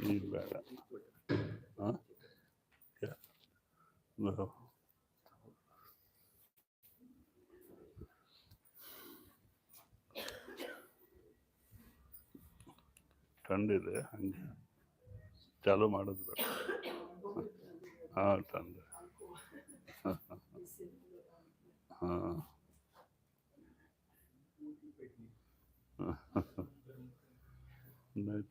ಈ ಬೇಡ ठंडिದೆ ಹಂಗೆ ಚಾಲು ಮಾಡೋದು ಬೇಡ. ಹಾಂ ठंड ಹಾಂ नहीं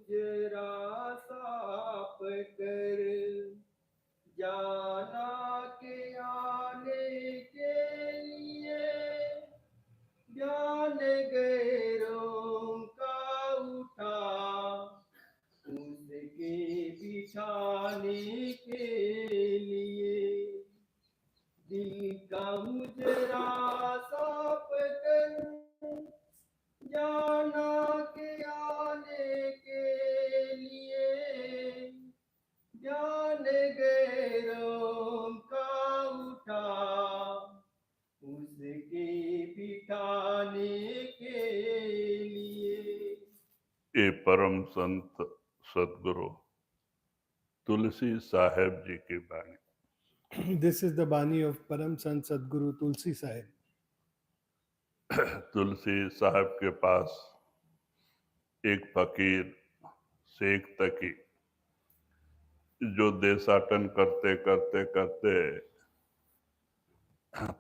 जरा साफ कर जाना के आने के लिए ध्यान गैरों का उठा उसके बिछाने के लिए दिल का उजरा साफ कर जाना के आने के लिए ध्यान गैरों का उठा उसके बिठाने के लिए। ये परम संत सदगुरु तुलसी साहेब जी की बाणी। This is the Bani of Param Sant Sadguru Tulsi Sahib. तुलसी साहब के पास एक फकीर शेख तकी जो देशाटन करते करते करते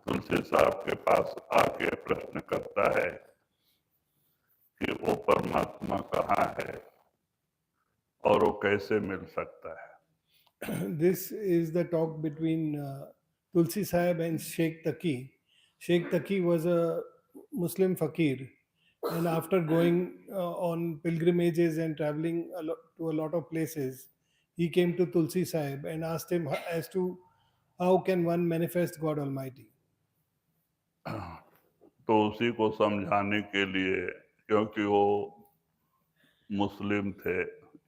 तुलसी साहब के पास आके प्रश्न करता है परमात्मा कहाँ है और वो कैसे मिल सकता है? This is the talk between Tulsi Sahib and Sheikh Taki. Sheikh Taki was a Muslim fakir, and after going on pilgrimages and traveling to a lot of places, he came to Tulsi Sahib and asked him as to how can one manifest God Almighty. तो उसी को समझाने के लिए, क्योंकि वो मुस्लिम थे,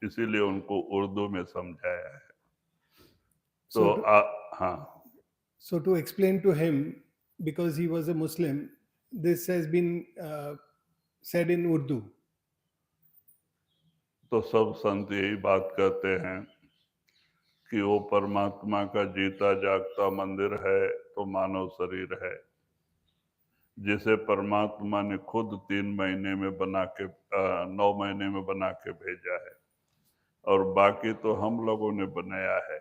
इसीलिए उनको उर्दू में समझाया है। तो So, to, हाँ, so to explain to him, because he was a Muslim, this has been said in Urdu. तो सब संत यही बात कहते हैं कि वो परमात्मा का जीता जागता मंदिर है तो मानव शरीर है, जिसे परमात्मा ने खुद 3 महीने में बना के 9 महीने में बना के भेजा है, और बाकी तो हम लोगों ने बनाया है।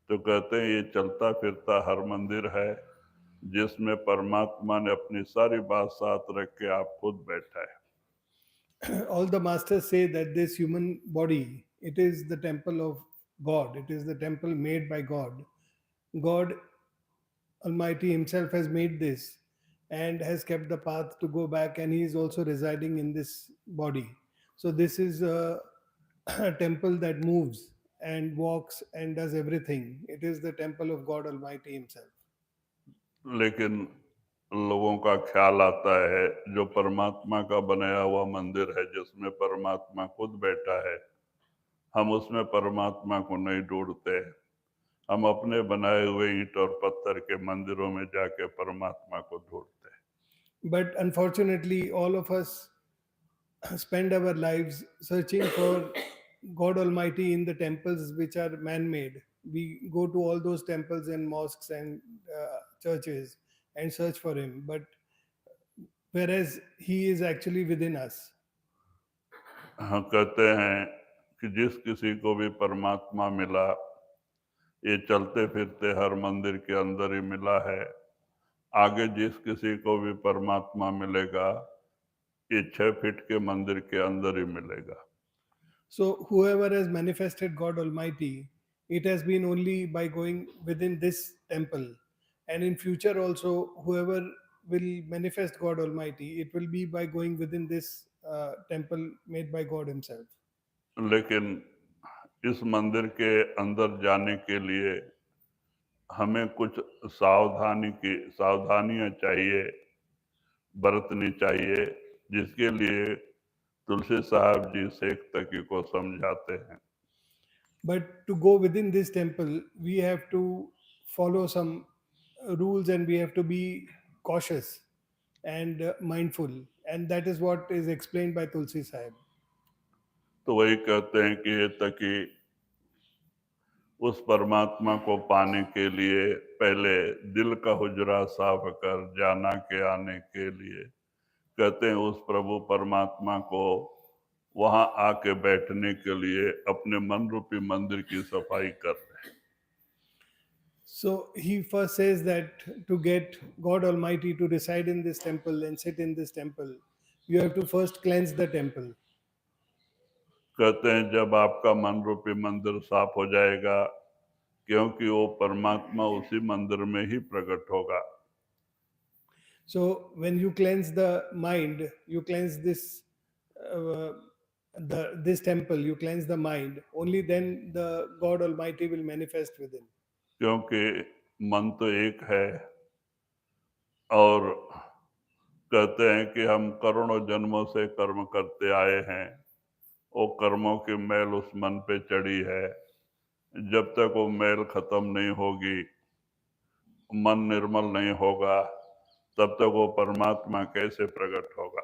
तो कहते हैं ये चलता फिरता हर मंदिर है जिसमें परमात्मा ने अपनी सारी बात साथ रख के आप खुद बैठा है। All the masters say that this human body, it is the temple of God, it is the temple made by God. God Almighty himself has made this and has kept the path to go back, and he is also residing in this body. So this is a, a temple that moves and walks and does everything. It is the temple of God Almighty himself. लेकिन लोगों का ख्याल आता है जो परमात्मा का बनाया हुआ मंदिर है जिसमें परमात्मा खुद बैठा है, हम उसमें परमात्मा को नहीं ढूंढते। हम अपने बनाए हुए ईंट और पत्थर के मंदिरों में जाके परमात्मा को ढूंढते हैं। But unfortunately, all of us spend our lives searching for God Almighty in the temples which are man made. We go to all those temples and mosques and churches and search for Him, but whereas He is actually within us. हाँ, कहते हैं कि जिस किसी को भी परमात्मा मिला, ये चलते फिरते हर मंदिर के अंदर ही मिला है। आगे जिस किसी को भी परमात्मा मिलेगा, ये 6 फीट के मंदिर के अंदर ही मिलेगा। So, whoever has manifested God Almighty, it has been only by going within this temple. And in future also, whoever will manifest God Almighty, it will be by going within this temple made by God Himself. लेकिन इस मंदिर के अंदर जाने के लिए हमें कुछ सावधानियां चाहिए, बरतनी चाहिए, जिसके लिए तुलसी साहब जी शेख तकी को समझाते हैं। But to go within this temple, we have to follow some rules and we have to be cautious and mindful. And that is what is explained by Tulsi Sahib. तो वही कहते हैं कि ये तकी उस परमात्मा को पाने के लिए पहले दिल का हुजरा साफ कर जाना के आने के लिए, कहते हैं उस प्रभु परमात्मा को वहां आके बैठने के लिए अपने मन रूपी मंदिर की सफाई कर रहे हैं। So he first says that to get God Almighty to reside in this temple and sit in this temple, you have to first cleanse the temple. कहते हैं जब आपका मन रूपी मंदिर साफ हो जाएगा, क्योंकि वो परमात्मा उसी मंदिर में ही प्रकट होगा। So when you cleanse the mind, you cleanse uh, this temple, you cleanse the mind. Only then the God Almighty will manifest within. क्योंकि मन तो एक है, और कहते हैं कि हम करोड़ों जन्मों से कर्म करते आए हैं, वो कर्मों की मैल उस मन पे चढ़ी है। जब तक वो मैल खत्म नहीं होगी, मन निर्मल नहीं होगा, तब तक वो परमात्मा कैसे प्रकट होगा?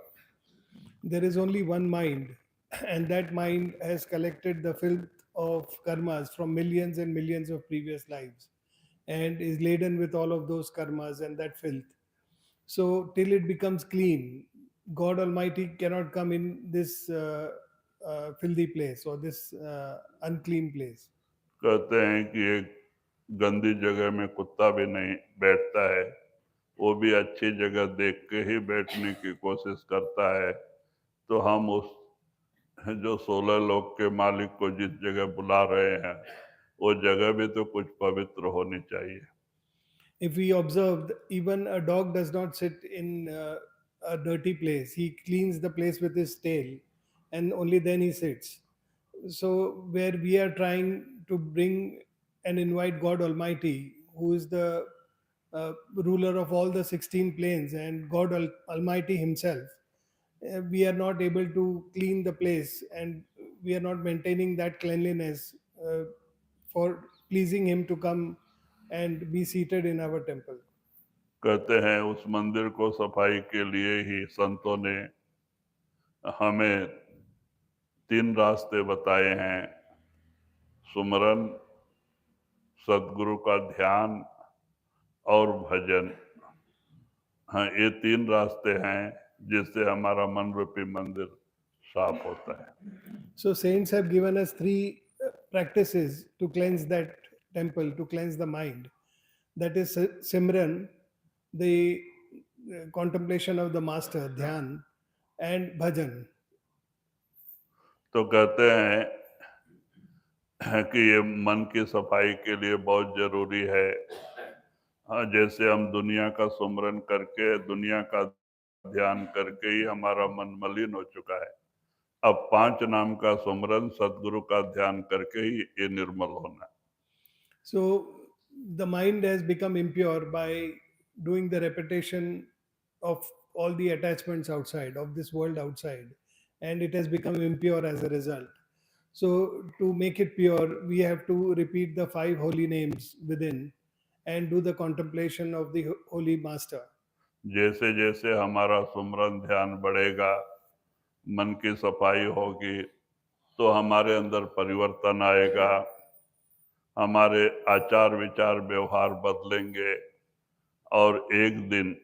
There is only one mind, and that mind has collected the filth of karmas from millions and millions of previous lives and is laden with all of those karmas and that filth. So, till it becomes clean, God Almighty cannot come in this filthy place or this unclean place. कहते हैं कि एक गंदी जगह में कुत्ता भी नहीं बैठता है, वो भी अच्छी जगह देख के ही बैठने की कोशिश करता है। तो हम उस जो 16 लोक के मालिक को जिस जगह बुला रहे हैं वो जगह भी तो कुछ पवित्र होनी चाहिए। If we observe, even a dog does not sit in a dirty place. He cleans the place with his tail, and only then he sits. So, where we are trying to bring and invite God Almighty, who is the ruler of all the 16 planes, and God Almighty Himself, we are not able to clean the place, and we are not maintaining that cleanliness for pleasing Him to come and be seated in our temple. कहते हैं उस मंदिर को सफाई के लिए ही संतों ने हमें 3 रास्ते बताए हैं, सुमरन, सदगुरु का ध्यान और भजन। हाँ, ये 3 रास्ते हैं जिससे हमारा मन रूपी मंदिर साफ होता है। So saints have given us 3 practices to cleanse that temple, to cleanse the mind. That is Simran, the contemplation of the master, Dhyan, and Bhajan. तो कहते हैं कि ये मन की सफाई के लिए बहुत जरूरी है। हाँ, जैसे हम दुनिया का सुमरन करके, दुनिया का ध्यान करके ही हमारा मन मलिन हो चुका है। अब 5 नाम का सुमरन, सदगुरु का ध्यान करके ही ये निर्मल होना है। So the mind has become impure by doing the repetition of all the attachments outside, of this world outside, and it has become impure as a result. So to make it pure, we have to repeat the 5 holy names within and do the contemplation of the Holy Master. जैसे जैसे हमारा सुमरन ध्यान बढ़ेगा, मन की सफाई होगी, तो हमारे अंदर परिवर्तन आएगा, हमारे आचार विचार व्यवहार बदलेंगे और एक दिन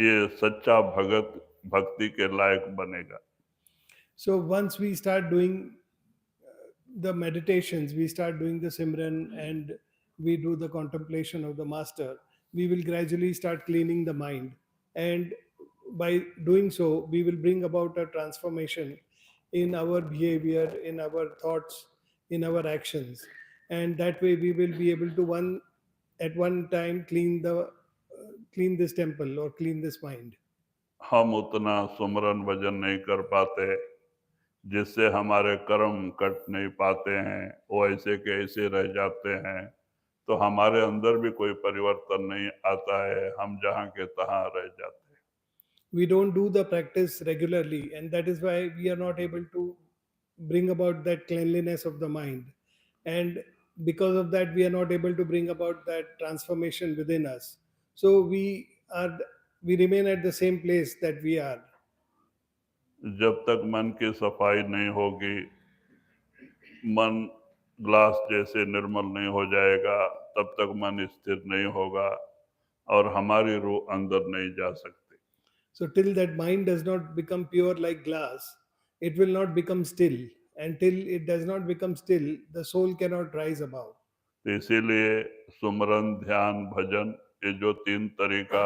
ये सच्चा भगत भक्ति के लायक बनेगा। So once we start doing the meditations, we start doing the Simran, and we do the contemplation of the Master, we will gradually start cleaning the mind. And by doing so, we will bring about a transformation in our behavior, in our thoughts, in our actions. And that way, we will be able to at one time clean this temple or clean this mind. हम उतना सुमरन भजन नहीं कर पाते, जिससे हमारे कर्म cut नहीं पाते हैं, वो ऐसे के ऐसे रह जाते हैं, तो हमारे अंदर भी कोई परिवर्तन नहीं आता है, हम जहाँ के तहाँ रह जाते हैं। We don't do the practice regularly, and that is why we are not able to bring about that cleanliness of the mind. And because of that, we are not able to bring about that transformation within us. So we remain at the same place that we are. जब तक मन की सफाई नहीं होगी, मन glass जैसे निर्मल नहीं हो जाएगा, तब तक मन स्थिर नहीं होगा और हमारी रूह अंदर नहीं जा सकती। So till that mind does not become pure like glass, it will not become still. And till it does not become still, the soul cannot rise above. तो इसीलिए सुमरन, ध्यान, भजन, ये जो 3 तरीका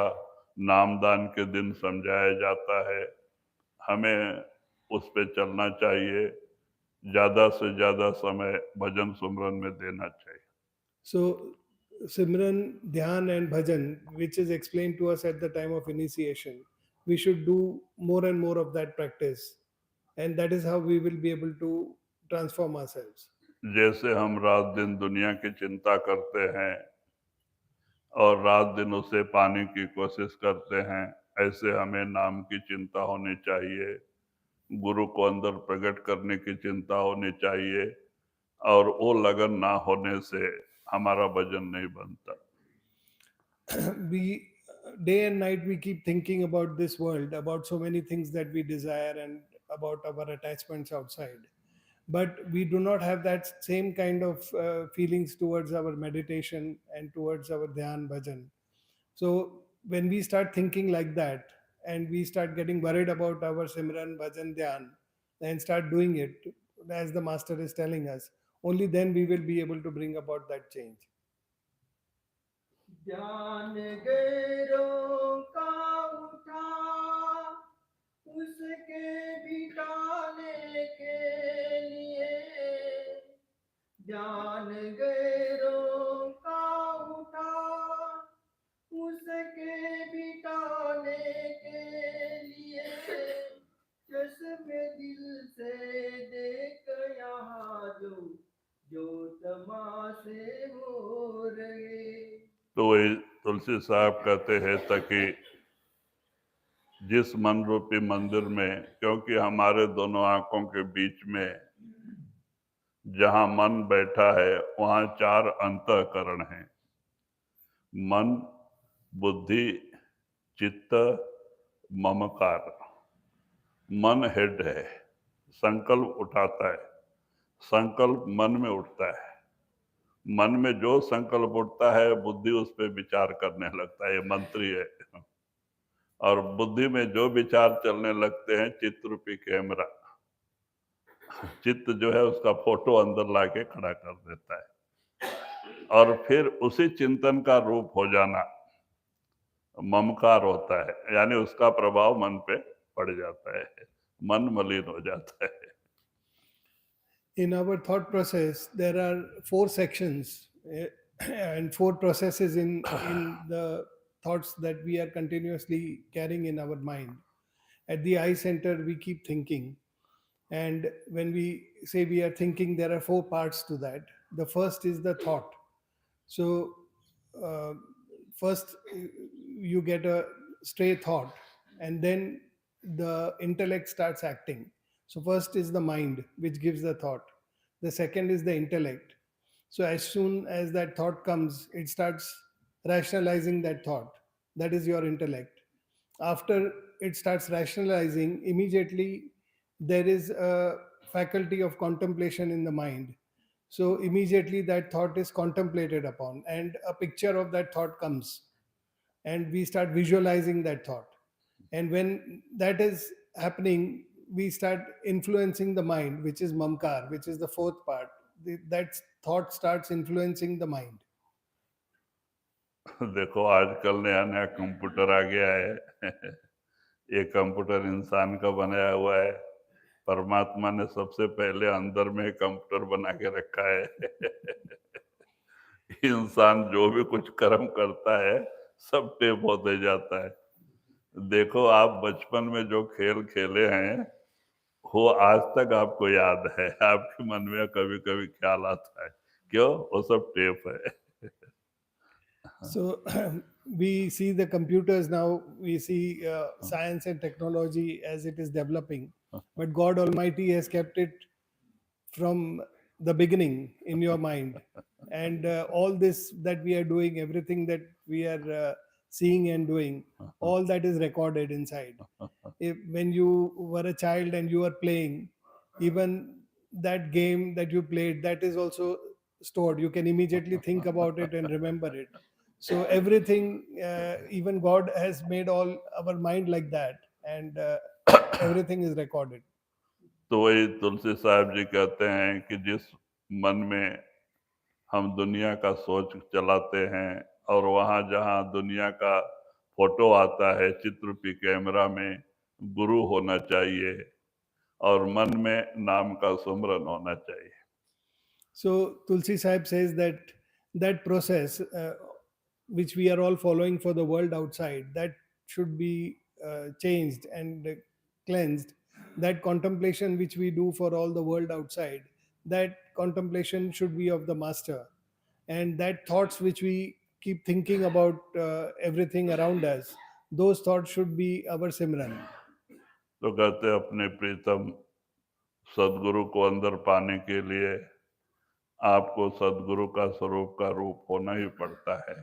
नामदान के दिन समझाया जाता है, हमें उस पे चलना चाहिए। ज़्यादा से ज़्यादा समय भजन सुमरन में देना चाहिए। So, Simran, Dhyan, and Bhajan, which is explained to us at the time of initiation, we should do more and more of that practice. And that is how we will be able to transform ourselves. जैसे हम रात दिन दुनिया की चिंता करते हैं और रात दिन उसे पाने की कोशिश करते हैं, ऐसे हमें नाम की चिंता होनी चाहिए, गुरु को अंदर प्रकट करने की चिंता होनी चाहिए और वो लगन ना होने से हमारा भजन नहीं बनता। We day and night we keep thinking about this world, about so many things that we desire, and about our attachments outside. But we do not have that same kind of feelings towards our meditation and towards our dhyan bhajan. So when we start thinking like that, and we start getting worried about our simran bhajan dhyan, and start doing it as the master is telling us, only then we will be able to bring about that change. ज्ञान गैरों का उठा, उसके भी डाले ध्यान गैरों का उठा उसके बिठाने के लिए चश्मे दिल से देख यहाँ जो तमाशे हो रहे। तो वही तुलसी साहब कहते हैं ताकि जिस मन रूपी मंदिर में, क्योंकि हमारे दोनों आंखों के बीच में जहां मन बैठा है वहां 4 अंतःकरण हैं। मन, बुद्धि, चित्त, ममकार। मन हेड है, संकल्प उठाता है, संकल्प मन में उठता है। मन में जो संकल्प उठता है बुद्धि उस पर विचार करने लगता है, ये मंत्री है। और बुद्धि में जो विचार चलने लगते हैं चित्त रूपी कैमरा, चित्त जो है उसका फोटो अंदर लाके खड़ा कर देता है और फिर उसी चिंतन का रूप हो जाना ममकार होता है, यानी उसका प्रभाव मन पे पड़ जाता है, मन मलिन हो जाता है। In our thought process, there are 4 sections and 4 processes in the thoughts that we are continuously carrying in our mind. At the eye center, we keep thinking. And when we say we are thinking, there are 4 parts to that. The first is the thought. So, uh, first you get a stray thought, and then the intellect starts acting. So, first is the mind, which gives the thought. The second is the intellect. So, as soon as that thought comes, it starts rationalizing that thought. That is your intellect. After it starts rationalizing, immediately there is a faculty of contemplation in the mind. So immediately that thought is contemplated upon, and a picture of that thought comes, and we start visualizing that thought. And when that is happening, we start influencing the mind, which is mamkar, which is the fourth part. That thought starts influencing the mind. देखो आजकल नया नया computer आ गया है। ये computer इंसान का बनाया हुआ है। परमात्मा ने सबसे पहले अंदर में कंप्यूटर बना के रखा है। इंसान जो भी कुछ कर्म करता है सब टेप होते जाता है। देखो आप बचपन में जो खेल खेले हैं वो आज तक आपको याद है, आपके मन में कभी कभी ख्याल आता है, क्यों? वो सब टेप है। So we see the computers now, we see science and technology as it is developing, but God Almighty has kept it from the beginning in your mind. And all this that we are doing, everything that we are seeing and doing, all that is recorded inside. When you were a child and you were playing, even that game that you played, that is also stored. You can immediately think about it and remember it. So everything, even God has made all our mind like that, and everything is recorded. तो वही तुलसी साहब जी कहते हैं कि जिस मन में हम दुनिया का सोच चलाते हैं और वहाँ जहाँ दुनिया का फोटो आता है चित्ररूपी कैमरा में, गुरु होना चाहिए और मन में नाम का सुमरन होना चाहिए। So Tulsi Sahib says that that process, which we are all following for the world outside, that should be changed and cleansed. That contemplation which we do for all the world outside, that contemplation should be of the master. And that thoughts which we keep thinking about everything around us, those thoughts should be our Simran. तो कहते हैं अपने प्रीतम सदगुरु को अंदर पाने के लिए आपको सदगुरु का स्वरूप का रूप होना ही पड़ता है।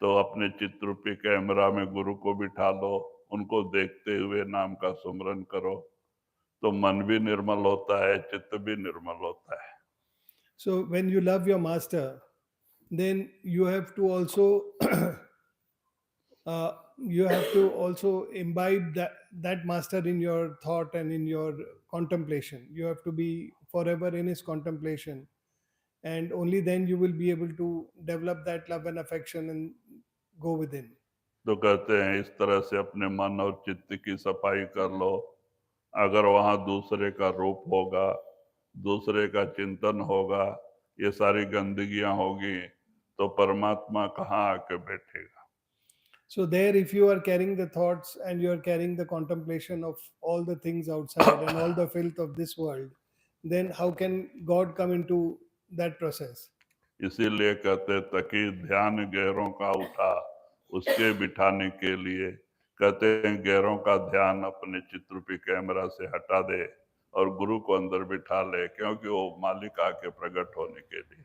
तो अपने चित्ररूपी कैमरा में गुरु को बिठा लो, उनको देखते हुए नाम का सुमरन करो, तो मन भी निर्मल होता है, चित्त भी निर्मल होता है। So when you love your master, then you have to also imbibe that master in your thought and in your contemplation. You have to be forever in his contemplation, and only then you will be able to develop that love and affection and go within. तो कहते हैं इस तरह से अपने मन और चित्त की सफाई कर लो। अगर वहाँ दूसरे का रूप होगा, दूसरे का चिंतन होगा ये सारी गंदगियां होगी तो परमात्मा कहाँ आके बैठेगा। So there, if you are carrying the thoughts and you are carrying the contemplation of all the things outside and all the filth of this world, then how can God come into that process? इसीलिए कहते तकी ध्यान गैरों का उठा उसके बिठाने के लिए, कहते हैं गैरों का ध्यान अपने चित्ररूपी कैमरा से हटा दे और गुरु को अंदर बिठा ले, क्योंकि वो मालिक आके प्रकट होने के लिए।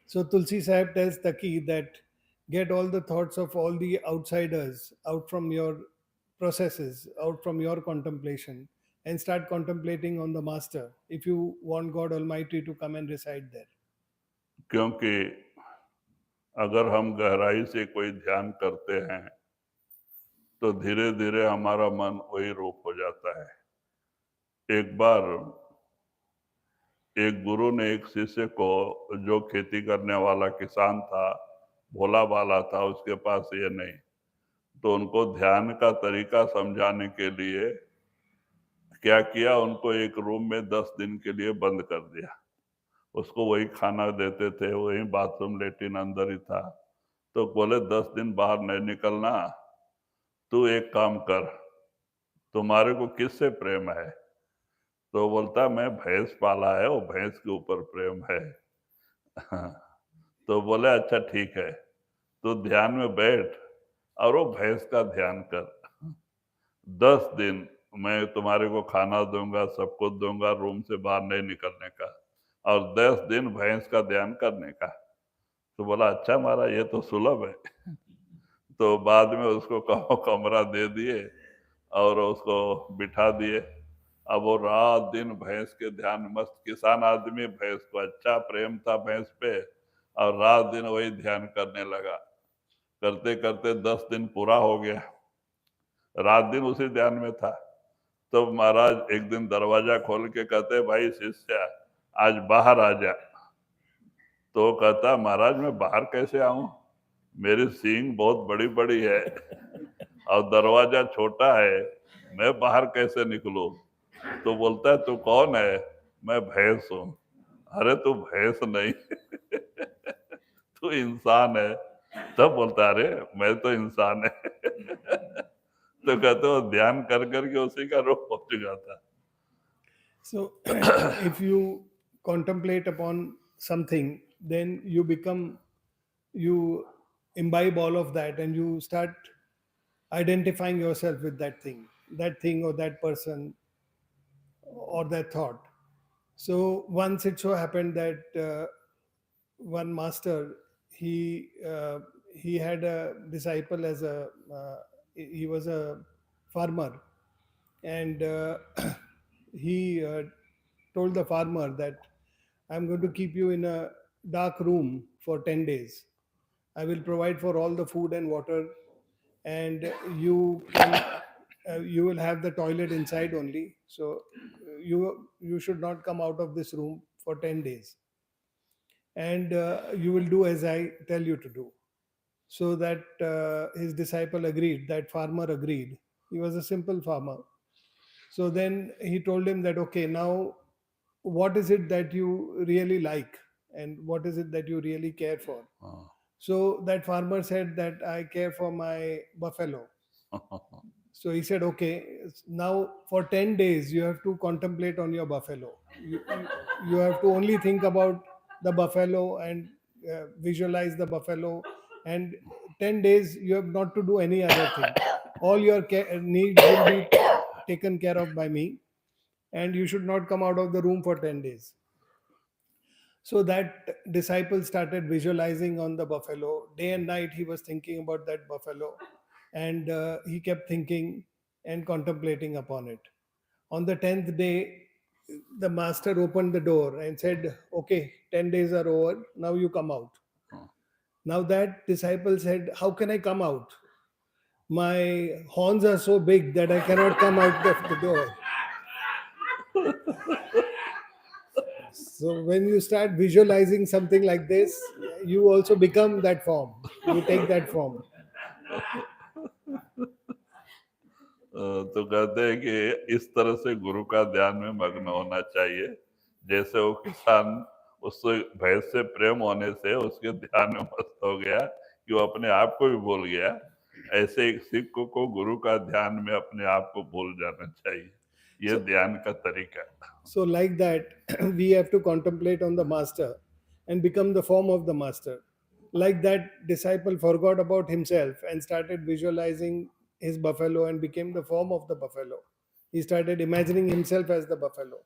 So Tulsi Sahib tells Taki that get all the thoughts of all the outsiders out from your processes, out from your contemplation, and start contemplating on the Master if you want God Almighty to come and reside there. क्योंकि अगर हम गहराई से कोई ध्यान करते हैं तो धीरे धीरे हमारा मन वही रूप हो जाता है। एक बार एक गुरु ने एक शिष्य को, जो खेती करने वाला किसान था, भोला भाला था, उसके पास ये नहीं, तो उनको ध्यान का तरीका समझाने के लिए क्या किया, उनको एक रूम में 10 दिन के लिए बंद कर दिया। उसको वही खाना देते थे, वही बाथरूम लेटिन अंदर ही था। तो बोले 10 दिन बाहर नहीं निकलना, तू एक काम कर, तुम्हारे को किससे प्रेम है? तो बोलता मैं भैंस पाला है, वो भैंस के ऊपर प्रेम है। तो बोले अच्छा ठीक है, तो ध्यान में बैठ और वो भैंस का ध्यान कर। 10 दिन मैं तुम्हारे को खाना दूंगा, सब कुछ दूंगा, रूम से बाहर नहीं निकलने का, और 10 दिन भैंस का ध्यान करने का। तो बोला अच्छा महाराज ये तो सुलभ है। तो बाद में उसको कमरा दे दिए और उसको बिठा दिए। अब वो रात दिन भैंस के ध्यान में मस्त, किसान आदमी, भैंस को अच्छा प्रेम था भैंस पे, और रात दिन वही ध्यान करने लगा। करते करते 10 दिन पूरा हो गया, रात दिन उसी ध्यान में था। तो महाराज एक दिन दरवाजा खोल के कहते भाई शिष्य आज बाहर आ जा। तो कहता महाराज मैं बाहर कैसे आऊं, मेरी सींग बहुत बड़ी बड़ी है और दरवाजा छोटा है, मैं बाहर कैसे निकलूं? तो बोलता है तू कौन है? मैं भैंस हूं। अरे तू भैंस नहीं तू इंसान है। तब बोलता अरे मैं तो इंसान है तो कहते हो ध्यान कर करके उसी का रूप हो चुका था। So if you contemplate upon something, then you imbibe all of that and you start identifying yourself with that thing or that person or that thought. So once it so happened that one master, he had a disciple as he was a farmer, and he told the farmer that I'm going to keep you in a dark room for 10 days. I will provide for all the food and water, and you will have the toilet inside only. So you should not come out of this room for 10 days, and you will do as I tell you to do. So that his disciple agreed. That farmer agreed. He was a simple farmer. So then he told him that, okay, now what is it that you really like and what is it that you really care for? So that farmer said that I care for my buffalo. So he said, okay, now for 10 days you have to contemplate on your buffalo. You have to only think about the buffalo and visualize the buffalo. And 10 days you have not to do any other thing. All your needs will be taken care of by me. And you should not come out of the room for 10 days. So that disciple started visualizing on the buffalo. Day and night he was thinking about that buffalo. And he kept thinking and contemplating upon it. On the 10th day, the master opened the door and said, okay, 10 days are over, now you come out. Now that disciple said, how can I come out? My horns are so big that I cannot come out of the door. So when you start visualizing something like this, you also become that form. You take that form. तो कहते हैं कि इस तरह से गुरु का ध्यान में मग्न होना चाहिए, जैसे वो किसान उससे भय से प्रेम होने से उसके ध्यान में मस्त हो गया कि वो अपने आप को भी भूल गया। ऐसे एक सिख को गुरु का ध्यान में अपने आप को भूल जाना चाहिए। ये So, ध्यान का तरीका। so like that, we have to contemplate on the master and become the form of the master. Like that, disciple forgot about himself and started visualizing his buffalo and became the form of the buffalo. He started imagining himself as the buffalo.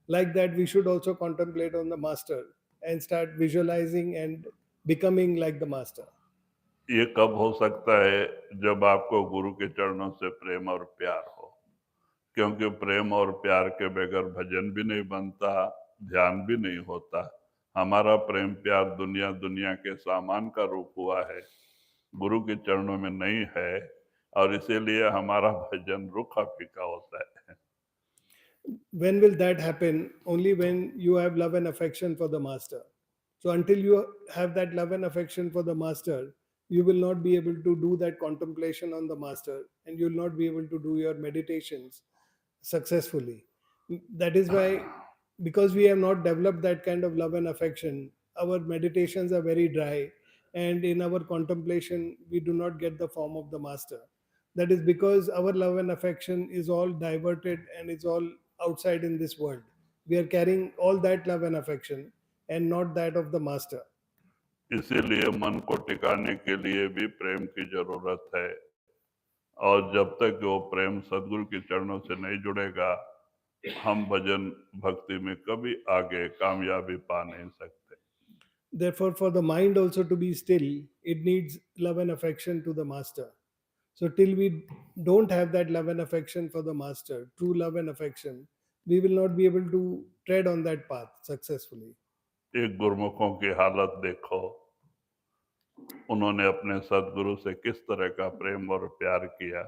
Like that, we should also contemplate on the master and start visualizing and becoming like the master. ये कब हो सकता है? जब आपको गुरु के चरणों से प्रेम और प्यार हो, क्योंकि प्रेम और प्यार के बगैर भजन भी नहीं बनता, ध्यान भी नहीं होता। हमारा प्रेम प्यार दुनिया दुनिया के सामान का रूप हुआ है, गुरु के चरणों में नहीं है, और इसीलिए हमारा भजन रूखा फीका होता है। When will that happen? Only when you have love and affection for the master. So until you have that love and affection for the master, you will not be able to do that contemplation on the master, and you will not be able to do your meditations successfully. That is why, because we have not developed that kind of love and affection, our meditations are very dry, and in our contemplation we do not get the form of the master. That is because our love and affection is all diverted and is all outside in this world. We are carrying all that love and affection and not that of the master. इसीलिए मन को टिकाने के लिए भी प्रेम की जरूरत है, और जब तक वो प्रेम सदगुरु के चरणों से नहीं जुड़ेगा, हम भजन भक्ति में कभी आगे कामयाबी पा नहीं सकते। Therefore, for the mind also to be still, it needs love and affection to the master. So, till we don't have that love and affection for the master, true love and affection, we will not be able to tread on that path successfully. एक गुरुमुखों की हालत देखो, उन्होंने अपने सदगुरु से किस तरह का प्रेम और प्यार किया।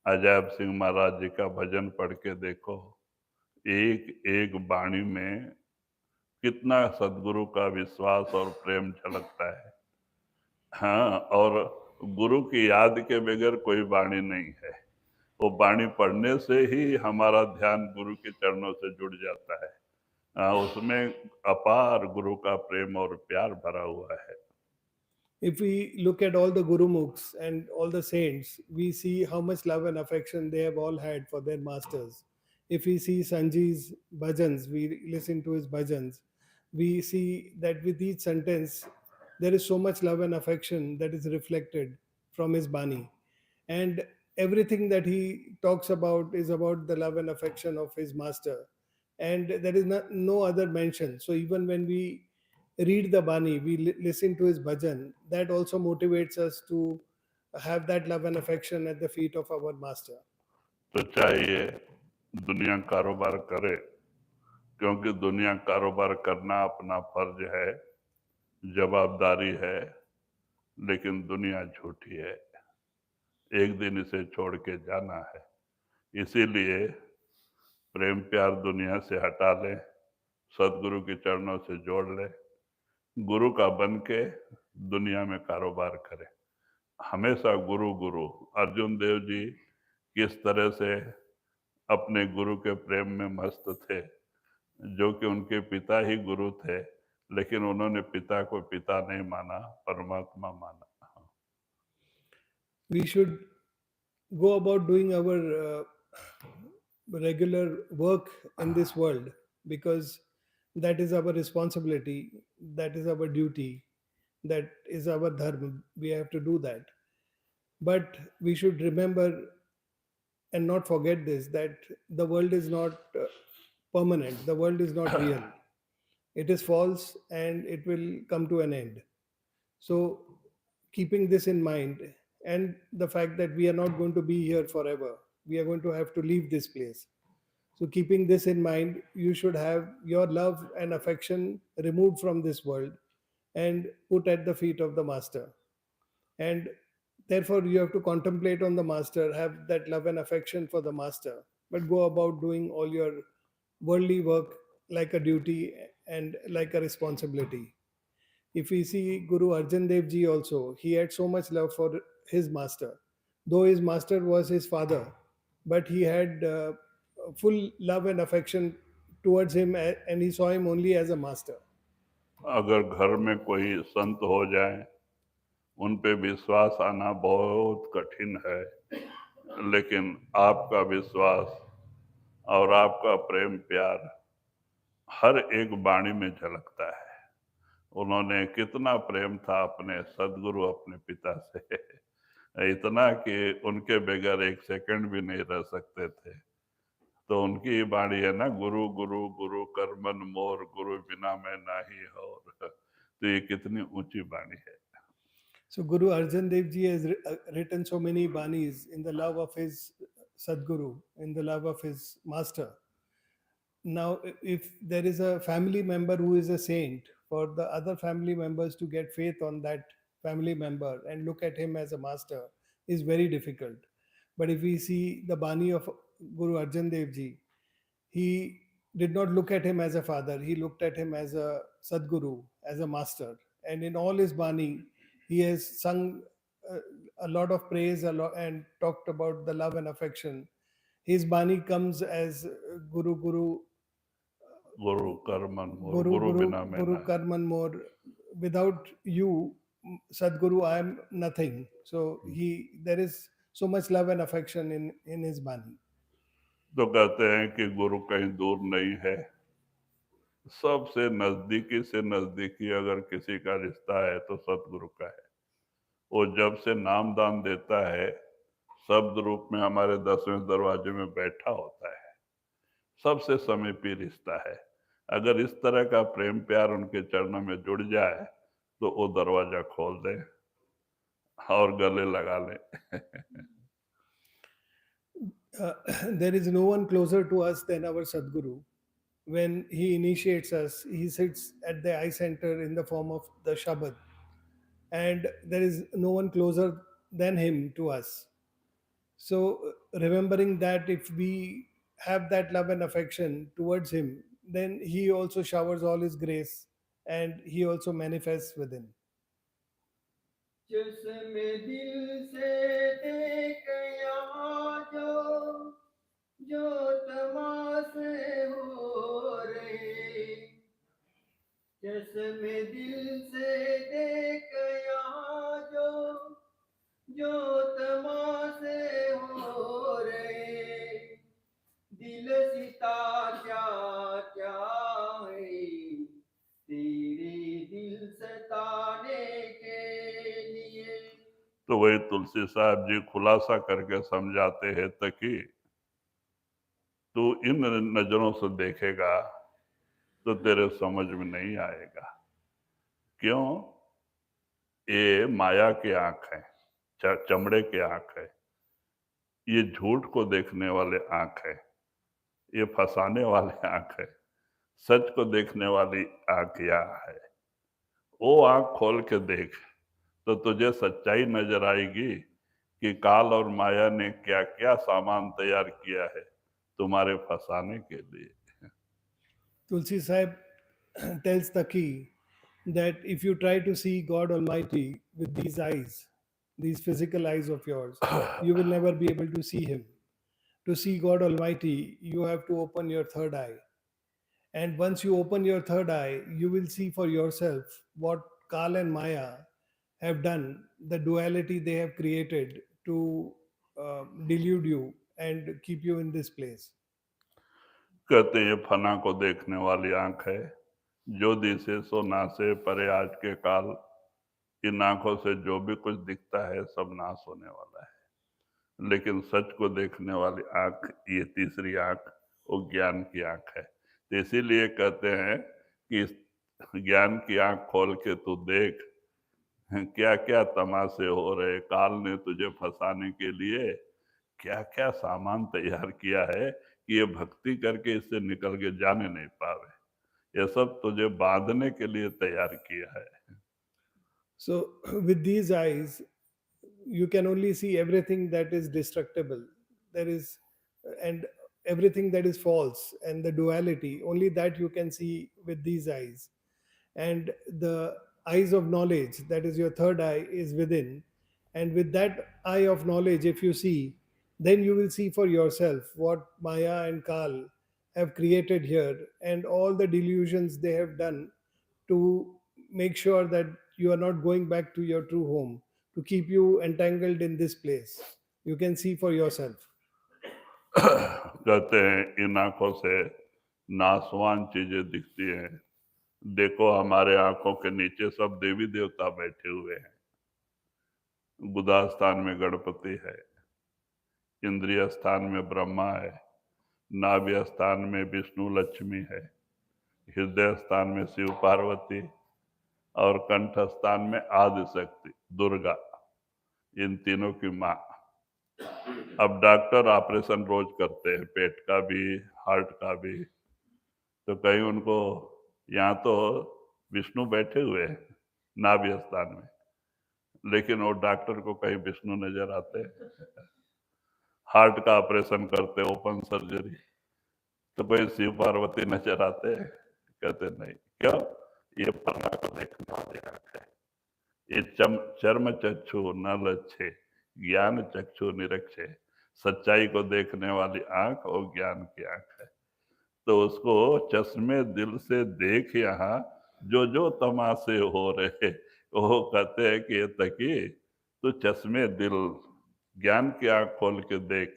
अजैब सिंह महाराज जी का भजन पढ़ के देखो, एक एक वाणी में कितना सदगुरु का विश्वास और प्रेम झलकता है। हाँ, और गुरु की याद के बगैर कोई वाणी नहीं है। वो वाणी पढ़ने से ही हमारा ध्यान गुरु के चरणों से जुड़ जाता है। उसमें अपार गुरु का प्रेम और प्यार भरा हुआ है। If we look at all the Guru Mukhs and all the saints, we see how much love and affection they have all had for their masters. If we see Sanji's bhajans, we listen to his bhajans, we see that with each sentence, there is so much love and affection that is reflected from his Bani. And everything that he talks about is about the love and affection of his master. And there is no other mention. So even when we read the Bani, we listen to his bhajan, that also motivates us to have that love and affection at the feet of our master. तो चाहिए दुनिया कारोबार करे, क्योंकि दुनिया कारोबार करना अपना फर्ज है, जवाबदारी है, लेकिन दुनिया झूठी है। एक दिन इसे छोड़ के जाना है। इसीलिए प्रेम प्यार दुनिया से हटा लें, सदगुरु के चरणों से जोड़ लें, गुरु का बन के दुनिया में कारोबार करें। हमेशा गुरु गुरु। अर्जुन देव जी किस तरह से अपने गुरु के प्रेम में मस्त थे, जो कि उनके पिता ही गुरु थे, लेकिन उन्होंने पिता को पिता नहीं माना, परमात्मा माना। We should go about doing our regular work in this world, because that is our responsibility, that is our duty, that is our dharma. We have to do that. But we should remember and not forget this, that the world is not permanent, the world is not real. It is false and it will come to an end. So, keeping this in mind, and the fact that we are not going to be here forever, we are going to have to leave this place. So, keeping this in mind, you should have your love and affection removed from this world and put at the feet of the master. And therefore, you have to contemplate on the master, have that love and affection for the master, but go about doing all your worldly work like a duty and like a responsibility. If we see Guru Arjan Dev Ji also, he had so much love for his master. Though his master was his father, but he had full love and affection towards him, and he saw him only as a master. अगर घर में कोई संत हो जाए, उन पे विश्वास आना बहुत कठिन है, लेकिन आपका विश्वास और आपका प्रेम प्यार हर एक वाणी में झलकता है। उन्होंने कितना प्रेम था अपने सदगुरु, अपने पिता से, इतना कि उनके बगैर एक सेकंड भी नहीं रह सकते थे। तो उनकी वाणी है ना, गुरु गुरु गुरु कर मन मोर, गुरु बिना मैं नाही और। तो ये कितनी ऊंची वाणी है। So Guru Arjan Dev Ji has written so many banis in the love of his Sadguru, in the love of his master. Now, if there is a family member who is a saint, for the other family members to get faith on that family member and look at him as a master is very difficult. But if we see the Bani of Guru Arjan Dev Ji, he did not look at him as a father, he looked at him as a Sadguru, as a master. And in all his Bani, he has sung uh, a lot of praise and talked about the love and affection. His Bani comes as Guru Guru, गुरु कर मन मोर, Guru गुरु Guru बिना मैं Guru नाही। Karman More. Without you, Sadguru, I am nothing. So there is so much love and affection in his Bani. तो कहते हैं कि गुरु कहीं दूर नहीं है, सबसे नजदीकी से नजदीकी अगर किसी का रिश्ता है तो सतगुरु का है। वो जब से नाम दान देता है, शब्द रूप में हमारे 10वें दरवाजे में बैठा होता है, सबसे समीपी रिश्ता है। अगर इस तरह का प्रेम प्यार उनके चरणों में जुड़ जाए तो वो दरवाजा खोल दे और गले लगा ले। There is no one closer to us than our Sadguru. When he initiates us, he sits at the eye center in the form of the Shabad, and there is no one closer than him to us. So, remembering that if we have that love and affection towards him, then he also showers all his grace and he also manifests within. चश्मे दिल से देख यहाँ जो तमाशे हो रहे, चश्मे दिल से देख यहाँ जो तमाशे हो रहे, दिल सीता क्या क्या है तेरे दिल सताने के लिए। तो वही तुलसी साहब जी खुलासा करके समझाते हैं तकी, तू इन नजरों से देखेगा तो तेरे समझ में नहीं आएगा। क्यों? ये माया की आंख है, चमड़े की आंख है, ये झूठ को देखने वाले आंख है, ये फंसाने वाले आंख है। सच को देखने वाली आंख यहाँ है। वो आंख खोल के देख, तो तुझे सच्चाई नजर आएगी कि काल और माया ने क्या क्या सामान तैयार किया है तुम्हारे फंसाने के लिए। Tulsi Sahib tells Taki that if you try to see God Almighty with these eyes, these physical eyes of yours, you will never be able to see Him. To see God Almighty, you have to open your third eye. And once you open your third eye, you will see for yourself what Kal and Maya have done, the duality they have created to delude you and keep you in this place. कहते ये फना को देखने वाली आंख है, जो दिसे सो नासे परे आज के काल। इन आंखों से जो भी कुछ दिखता है सब नाश होने वाला है, लेकिन सच को देखने वाली आंख, ये तीसरी आंख, वो ज्ञान की आंख है। तो इसीलिए कहते हैं कि इस ज्ञान की आंख खोल के तू देख, क्या क्या तमाशे हो रहे। काल ने तुझे फंसाने के लिए क्या क्या सामान तैयार किया है कि ये भक्ति करके इससे निकल के जाने नहीं पावे। ये सब तुझे बांधने के लिए तैयार किया है। So, with these eyes, you can only see everything that is destructible. There is, and everything that is false, and the duality, only that you can see with these eyes. And the eyes of knowledge, that is your third eye, is within. And with that eye of knowledge, if you see, then you will see for yourself what Maya and Kal have created here and all the delusions they have done to make sure that you are not going back to your true home, to keep you entangled in this place. You can see for yourself. कहते हैं इन आंखों से नासवान चीजें दिखती हैं। देखो हमारे आंखों के नीचे सब देवी देवता बैठे हुए हैं। बुधा स्थान में गणपति है, इंद्रिय स्थान में ब्रह्मा है, नाभि स्थान में विष्णु लक्ष्मी है, हृदय स्थान में शिव पार्वती और कंठ स्थान में आदि शक्ति दुर्गा, इन तीनों की माँ। अब डॉक्टर ऑपरेशन रोज करते हैं, पेट का भी हार्ट का भी, तो कहीं उनको यहाँ तो विष्णु बैठे हुए हैं नाभि स्थान में, लेकिन वो डॉक्टर को कहीं विष्णु नजर आते हैं। हार्ट का ऑपरेशन करते ओपन सर्जरी, तो कोई शिव पार्वती नजर आते हैं? कहते नहीं। क्यों? ये पन्ना को देखने वाली आंख है। ये चर्म चक्षु न लच्छे, ज्ञान चक्षु निरक्षे। सच्चाई को देखने वाली आंख और ज्ञान की आंख है। तो उसको चश्मे दिल से देख यहाँ जो जो तमाशे हो रहे, वो कहते हैं कि ये तकी तू चश्मे दिल ज्ञान की आंख खोल के देख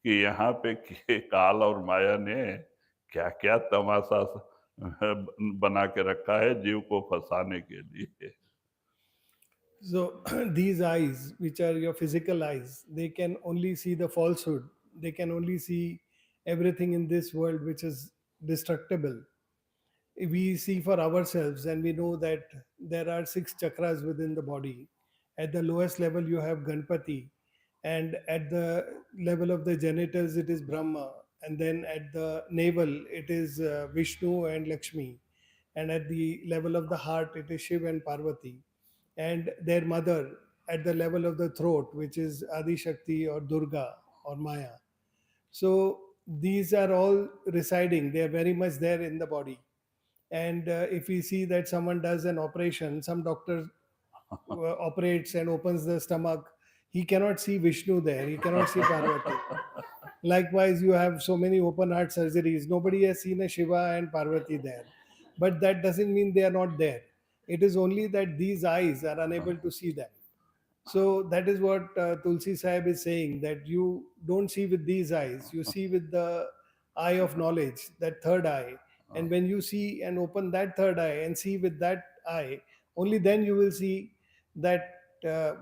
कि यहाँ पे काल और माया ने क्या क्या तमाशा बना के रखा है जीव को फंसाने के लिए। So these eyes, which are your physical eyes, they can only see the falsehood. They can only see everything in this world which is destructible. We see for ourselves, and we know that there are 6 chakras within the body. At the lowest level, you have Ganpati, and at the level of the genitals, it is Brahma, and then at the navel, it is Vishnu and Lakshmi, and at the level of the heart, it is Shiv and Parvati, and their mother at the level of the throat, which is Adi Shakti or Durga or Maya. So these are all residing, they are very much there in the body. And if we see that someone does an operation, some doctor operates and opens the stomach, he cannot see Vishnu there, he cannot see Parvati. Likewise, you have so many open heart surgeries, nobody has seen a Shiva and Parvati there. But that doesn't mean they are not there. It is only that these eyes are unable to see them. So that is what Tulsi Sahib is saying, that you don't see with these eyes, you see with the eye of knowledge, that third eye. And when you see and open that third eye and see with that eye, only then you will see that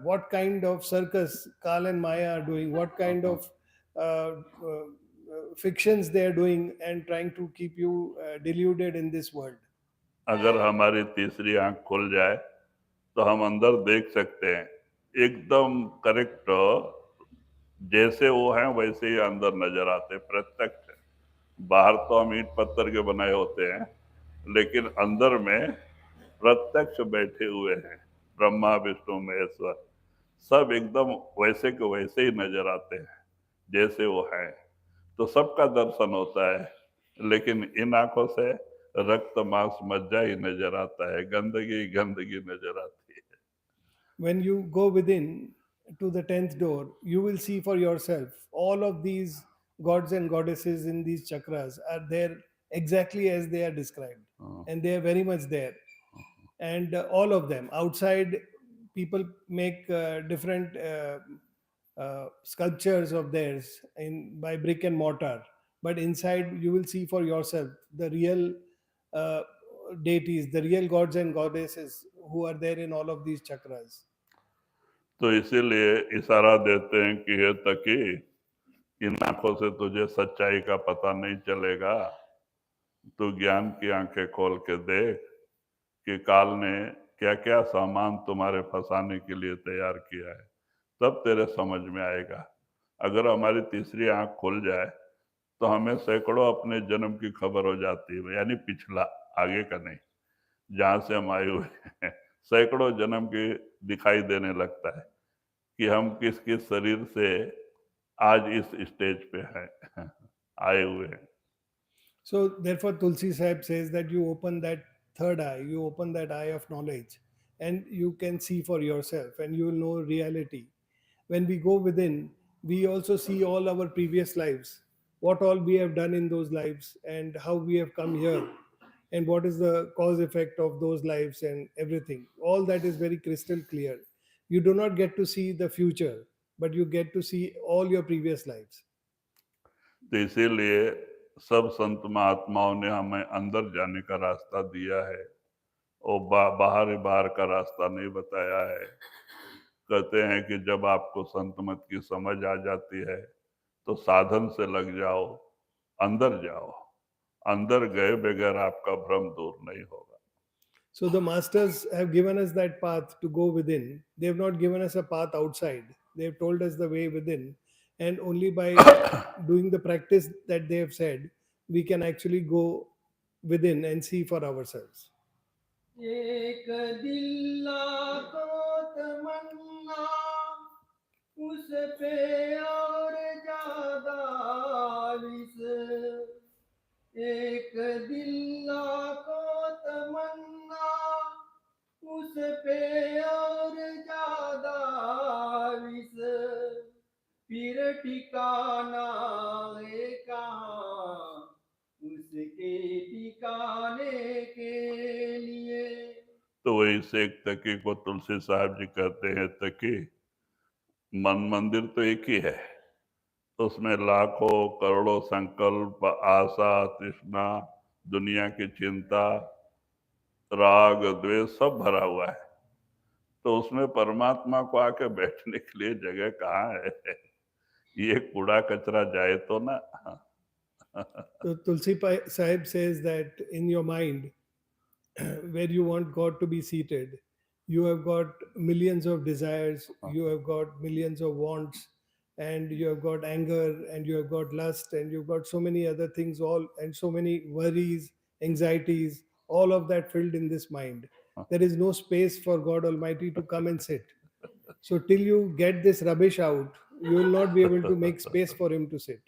what kind of circus Kal and Maya are doing, what kind of fictions they are doing and trying to keep you deluded in this world. अगर हमारी तीसरी आंख खुल जाए तो हम अंदर देख सकते हैं, एकदम करेक्ट जैसे वो हैं वैसे ही अंदर नजर आते, प्रत्यक्ष। बाहर तो हम ईंट पत्थर के बनाए होते हैं, लेकिन अंदर में प्रत्यक्ष बैठे हुए हैं ब्रह्मा विष्णु महेश्वर, सब एकदम वैसे के वैसे ही नजर आते हैं जैसे वो हैं। तो सबका दर्शन होता है, लेकिन इन आंखों से रक्त मांस मज्जा ही नजर आता है, गंदगी गंदगी नजर आती है। When you go within to the 10th door, you will see for yourself all of these gods and goddesses in these chakras are there exactly as they are described. And they are very much there. And all of them outside, people make different sculptures of theirs by brick and mortar. But inside, you will see for yourself the real uh, deities, the real gods and goddesses who are there in all of these chakras. तो इसीलिए इशारा देते हैं कि ये तकी इन आंखों से तुझे सच्चाई का पता नहीं चलेगा, तो ज्ञान की आंखें खोल के देख कि काल ने क्या क्या सामान तुम्हारे फंसाने के लिए तैयार किया है, तब तेरे समझ में आएगा। अगर हमारी तीसरी आंख खुल जाए तो हमें सैकड़ों अपने जन्म की खबर हो जाती है, यानी पिछला, आगे का नहीं, जहां से हम आए हुए हैं। सैकड़ों जन्म की दिखाई देने लगता है कि हम किस किस शरीर से आज इस स्टेज पे हैं, आए हुए हैं। So therefore Tulsi Sahib says that you open that third eye, you open that eye of knowledge, and you can see for yourself and you will know reality. When we go within, we also see all our previous lives, what all we have done in those lives and how we have come here. and what is the cause effect of those lives and everything. All that is very crystal clear. You do not get to see the future, but you get to see all your previous lives. तो इसीलिए सब संत महात्माओं ने हमें अंदर जाने का रास्ता दिया है और बाहर का रास्ता नहीं बताया है। कहते हैं कि जब आपको संत मत की समझ आ जाती है तो साधन से लग जाओ, अंदर जाओ। अंदर गए बगैर आपका भ्रम दूर नहीं होगा। So the masters have given us that path to go within. They have not given us a path outside. They have told us the way within. And only by doing the practice that they have said, we can actually go within and see for ourselves. एक दिल को तमन्ना उस पे और ज्यादा विष, एक दिल को तमन्ना उस पे और ज्यादा विष, फिर ठिकाना है कहाँ उसके ठिकाने के लिए। तो वही से एक तकी को तुलसी साहब जी कहते हैं, तकी मन मंदिर तो एक ही है, उसमें लाखों करोड़ों संकल्प, आशा, तृष्णा, दुनिया की चिंता, राग, द्वेष सब भरा हुआ है। तो उसमें परमात्मा को आके बैठने के लिए जगह कहाँ है? ये कूड़ा कचरा जाए तो ना। So Sahib says that in your mind, where you want God to be seated, you have got millions of desires, you have got millions of wants, and you have got anger, and you have got lust, and you've got so many other things, all and so many worries, anxieties, all of that filled in this mind. There is no space for God Almighty to come and sit. So, till you get this rubbish out, you will not be able to make space for Him to sit.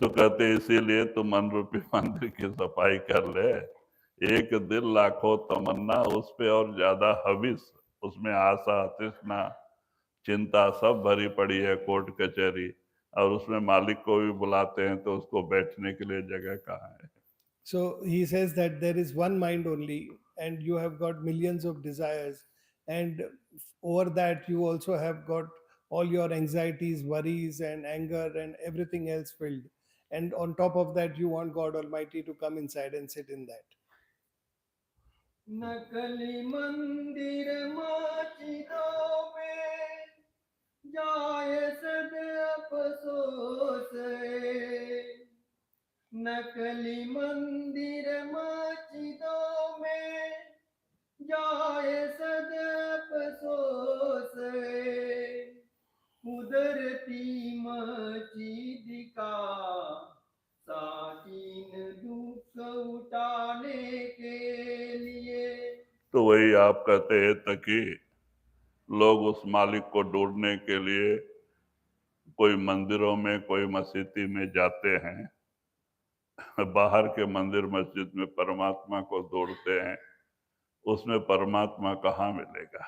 तो कहते इसीलिए तो मन रूपी मंदिर की सफाई कर ले। एक दिल लाखों तमन्ना, उस पे और ज्यादा हविस, उसमें आशा, तृष्णा, चिंता सब भरी पड़ी है, कोर्ट कचहरी, और उसमें मालिक को भी बुलाते हैं तो उसको बैठने के लिए जगह कहाँ है? So he says that there is one mind only, and you have got millions of desires, and over that you also have got all your anxieties, worries, and anger, and everything else filled. And on top of that, you want God Almighty to come inside and sit in that. नकली मंदिर मस्जिदों में जाए सद अफसोस है, नकली मंदिर मस्जिदों में जाए सद अफसोस है, कुदरती मस्जिद का साकीन दुख उठाने के लिए। तो वही आप कहते हैं तकी लोग उस मालिक को ढूंढने के लिए कोई मंदिरों में, कोई मस्जिद में जाते हैं, बाहर के मंदिर मस्जिद में परमात्मा को ढूंढते हैं, उसमें परमात्मा कहाँ मिलेगा?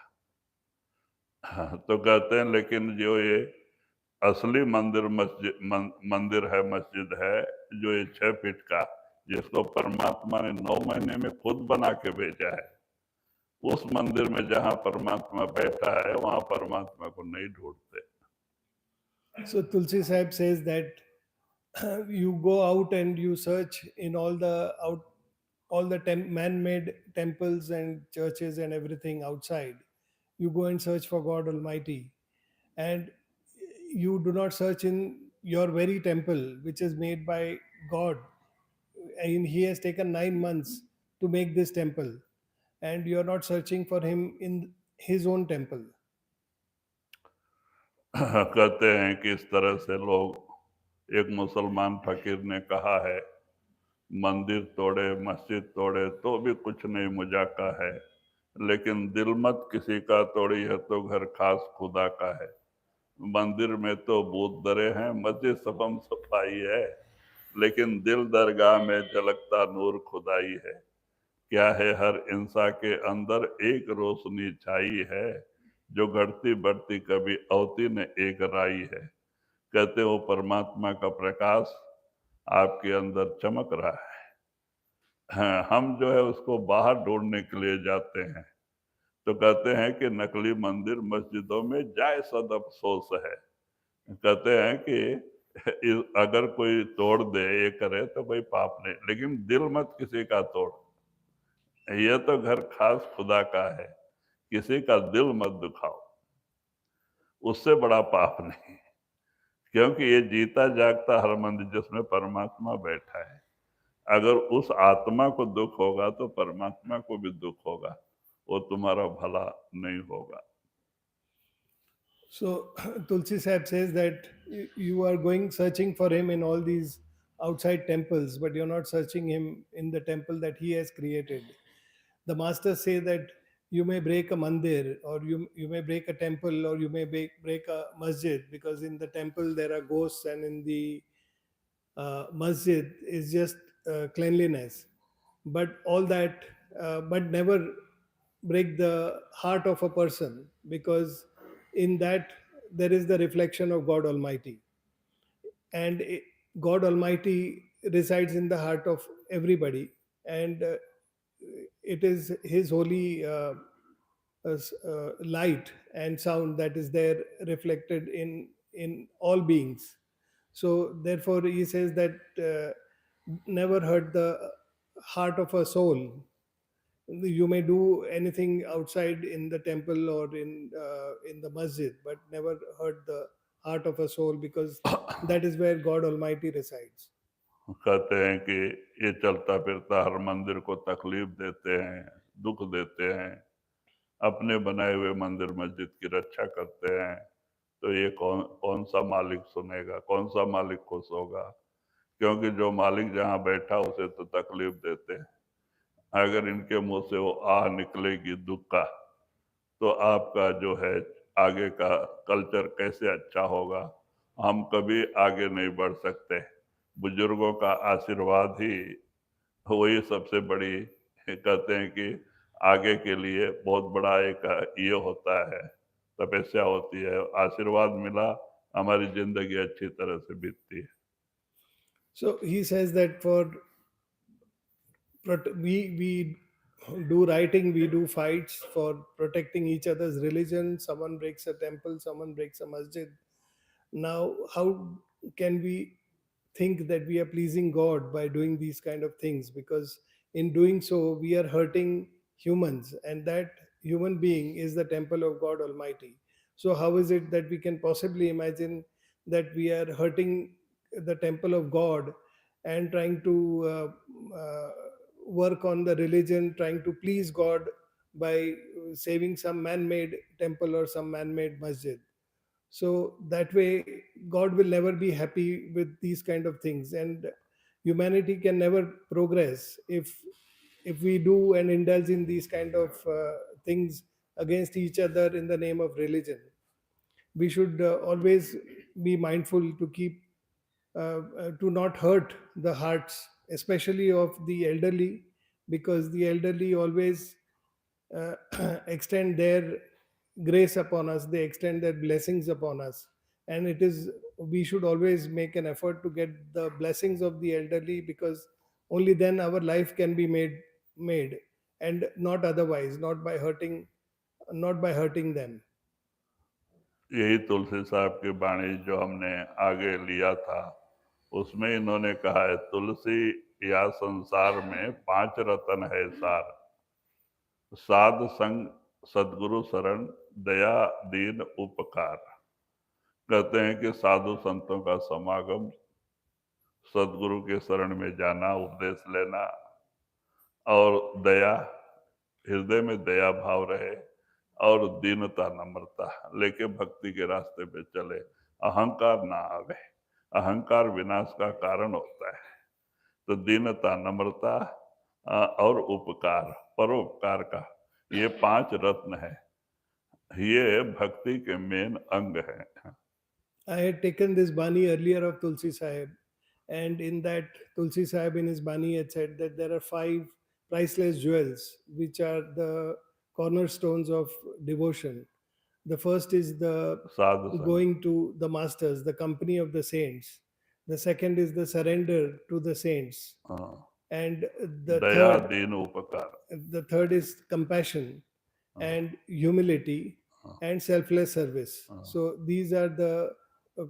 तो कहते हैं लेकिन जो ये असली मंदिर है, मस्जिद है, जो ये 6 फीट का, जिसको परमात्मा ने 9 महीने में खुद बना के भेजा है, उस मंदिर में जहाँ परमात्मा बैठा है वहां परमात्मा को नहीं ढूंढते। So Tulsi Sahib says that you go out and you search in all the man-made temples and churches and everything outside. You go and search for God Almighty, and you do not search in your very temple, which is made by God. And He has taken 9 months to make this temple, and you are not searching for Him in His own temple. कहते हैं कि इस तरह से लोग, एक मुसलमान फकीर ने कहा है, मंदिर तोड़े, मस्जिद तोड़े तो भी कुछ नहीं मुजाका है, लेकिन दिल मत किसी का तोड़ी है तो घर खास खुदा का है। मंदिर में तो भूत डरे हैं, मस्जिद सबम सफाई है, लेकिन दिल दरगाह में झलकता नूर खुदाई है। क्या है हर इंसान के अंदर एक रोशनी छाई है, जो घटती बढ़ती कभी अवती ने एक राई है। कहते हो परमात्मा का प्रकाश आपके अंदर चमक रहा है। हाँ, हम जो है उसको बाहर ढूंढने के लिए जाते हैं, तो कहते हैं कि नकली मंदिर मस्जिदों में जाए सद अफसोस है। कहते हैं कि अगर कोई तोड़ दे, ये करे तो कोई पाप नहीं, लेकिन दिल मत किसी का तोड़। ये तो घर खास खुदा का है, किसी का दिल मत दुखाओ, उससे बड़ा पाप नहीं। क्योंकि ये जीता जागता हर मंदिर जिसमें परमात्मा बैठा है, अगर उस आत्मा को दुख होगा तो परमात्मा को भी दुख होगा, वो तुम्हारा भला नहीं होगा। So Tulsi Sahib says that you are going searching for him in all these outside temples, but you're not searching him in the temple that he has created. The masters say that you may break a mandir, or you may break a temple, or you may break a masjid, because in the temple there are ghosts, and in the masjid is just cleanliness. But all that, but never break the heart of a person, because in that there is the reflection of God Almighty, and God Almighty resides in the heart of everybody, and it is His holy light and sound that is there reflected in all beings. So therefore, he says that never hurt the heart of a soul. You may do anything outside in the temple or in the masjid, but never hurt the heart of a soul, because that is where God Almighty resides. कहते हैं कि ये चलता फिरता हर मंदिर को तकलीफ देते हैं, दुख देते हैं, अपने बनाए हुए मंदिर मस्जिद की रक्षा करते हैं, तो ये कौन कौन सा मालिक सुनेगा, कौन सा मालिक खुश होगा? क्योंकि जो मालिक जहाँ बैठा उसे तो तकलीफ देते हैं। अगर इनके मुंह से वो आह निकलेगी दुख का, तो आपका जो है आगे का कल्चर कैसे अच्छा होगा? हम कभी आगे नहीं बढ़ सकते। बुजुर्गों का आशीर्वाद ही वही सबसे बड़ी, कहते हैं कि आगे के लिए बहुत बड़ा एक ये होता है, तपस्या होती है। आशीर्वाद मिला, हमारी ज़िंदगी अच्छी तरह से बीतती है। So he says that for we do writing, we do fights for protecting each other's religion. Someone breaks a temple, someone breaks a masjid. Now, how can we think that we are pleasing God by doing these kind of things? Because in doing so, we are hurting humans, and that human being is the temple of God Almighty. So, how is it that we can possibly imagine that we are hurting the temple of God and trying to work on the religion, trying to please God by saving some man made temple or some man made masjid? So that way God will never be happy with these kind of things, and humanity can never progress if we do and indulge in these kind of things against each other in the name of religion. We should always be mindful to keep to not hurt the hearts, especially of the elderly, because the elderly always uh, extend their grace upon us, they extend their blessings upon us. And it is, we should always make an effort to get the blessings of the elderly, because only then our life can be made, and not otherwise, not by hurting them. यही तुलसी साहब की वाणी जो हमने आगे लिया था, उसमें इन्होंने कहा है, तुलसी या संसार में 5 रतन है सार, साध संग, सद्गुरु शरण, दया, दीन, उपकार। कहते हैं कि साधु संतों का समागम, सदगुरु के शरण में जाना, उपदेश लेना, और दया, हृदय में दया भाव रहे, और दीनता, नम्रता लेके भक्ति के रास्ते पे चले, अहंकार ना आवे। अहंकार विनाश का कारण होता है। तो दीनता, नम्रता और उपकार, परोपकार का, ये 5 रत्न है। ये भक्ति के मेन अंग हैं। I had taken this Bani earlier of Tulsi Sahib, and in that, Tulsi Sahib in his Bani had said that there are 5 priceless jewels which are the cornerstones of devotion. The first is the साधु संग, going to the masters, the company of the saints. The second is the surrender to the saints. हाँ, And the Daya, third, दीन, उपकार. the third is compassion and humility and selfless service. So these are the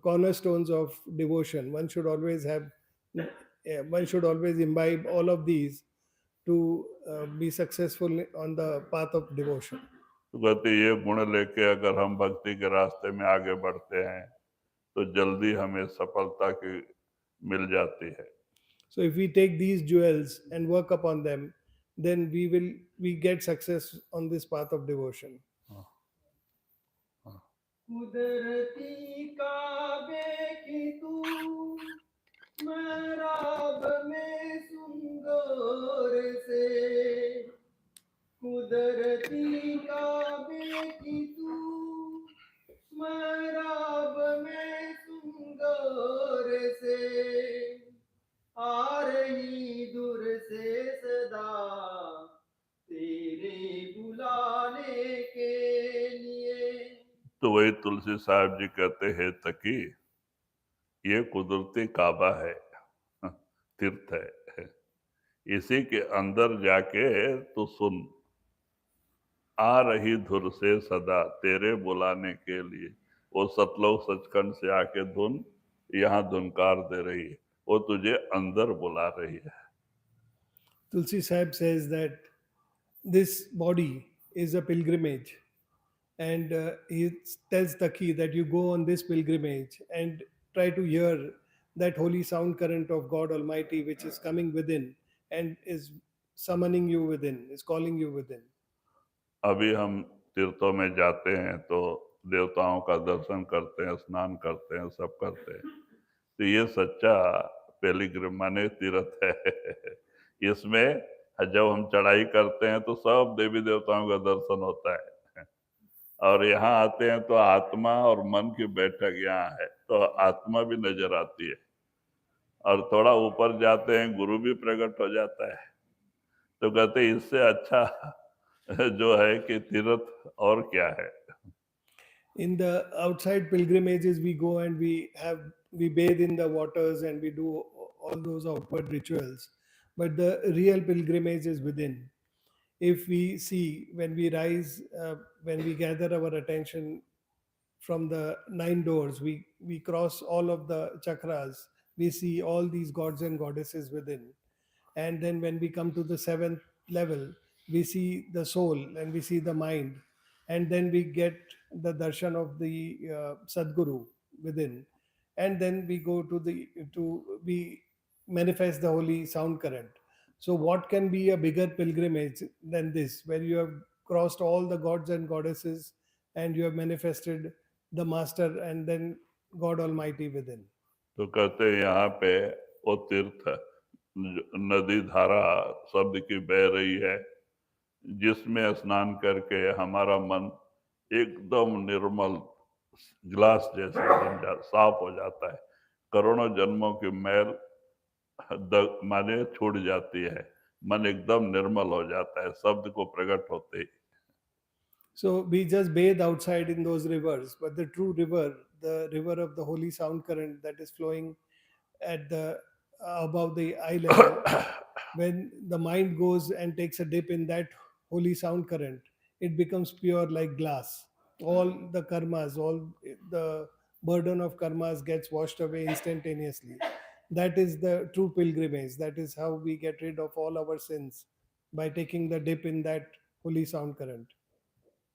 cornerstones of devotion. One should always have, one should always imbibe all of these to be successful on the path of devotion. तो कहते ये गुण लेके अगर हम भक्ति के रास्ते में आगे बढ़ते हैं तो जल्दी हमें सफलता की मिल जाती है. So if we take these jewels and work upon them, then we get success on this path of devotion. कुदरती काबे की तू महराब में सुंदर से, कुदरती काबे की तू महराब में सुंदर से, आ रही दूर से सदा तेरे बुलाने के लिए. तो वही तुलसी साहब जी कहते हैं तकी ये कुदरती काबा है, तीर्थ है, इसी के अंदर जाके तो सुन, आ रही धुर से सदा तेरे बुलाने के लिए. वो सतलोक सचखंड से आके धुन यहाँ धुनकार दे रही है, वो तुझे अंदर बुला रही है. Tulsi Sahib says that this body is a pilgrimage, and he tells Taki that you go on this pilgrimage and try to hear that holy sound current of God Almighty, which is coming within and is summoning you within, is calling you within. अभी हम तीर्थों में जाते हैं तो देवताओं का दर्शन करते हैं, स्नान करते हैं, सब करते हैं. तो ये सच्चा पेलिग्रिम माने तीर्थ है. इसमें जब हम चढ़ाई करते हैं तो सब देवी देवताओं का दर्शन होता है, और यहाँ आते हैं तो आत्मा और मन की बैठक यहाँ है, तो आत्मा भी नजर आती है, और थोड़ा ऊपर जाते हैं गुरु भी प्रकट हो जाता है. तो कहते हैं इससे अच्छा जो है कि तीर्थ और क्या है. In the outside pilgrimages, we go and we bathe in the waters and we do all those outward rituals, but the real pilgrimage is within. If we see, when we rise, when we gather our attention from the 9 doors, we cross all of the chakras, we see all these gods and goddesses within. And then when we come to the 7th level, we see the soul and we see the mind, and then we get the darshan of the Sadguru within, and then we go we manifest the holy sound current. So what can be a bigger pilgrimage than this, where you have crossed all the gods and goddesses and you have manifested the master and then God Almighty within. तो कहते हैं यहाँ पे वो तीर्थ नदी धारा शब्द की बह रही है, जिसमें स्नान करके हमारा मन एकदम निर्मल ग्लास जैसा साफ हो जाता है. करोड़ों जन्मों की मैल माने छूट जाती है, मन एकदम निर्मल हो जाता है शब्द को प्रकट होते ही. So we just bathe outside in those rivers, but the true river, the river of the holy sound current that is flowing at the above the eye level, when the mind goes and takes a dip in that holy sound current, it becomes pure like glass. All the karmas, all the burden of karmas gets washed away instantaneously. That is the true pilgrimage. That is how we get rid of all our sins, by taking the dip in that holy sound current.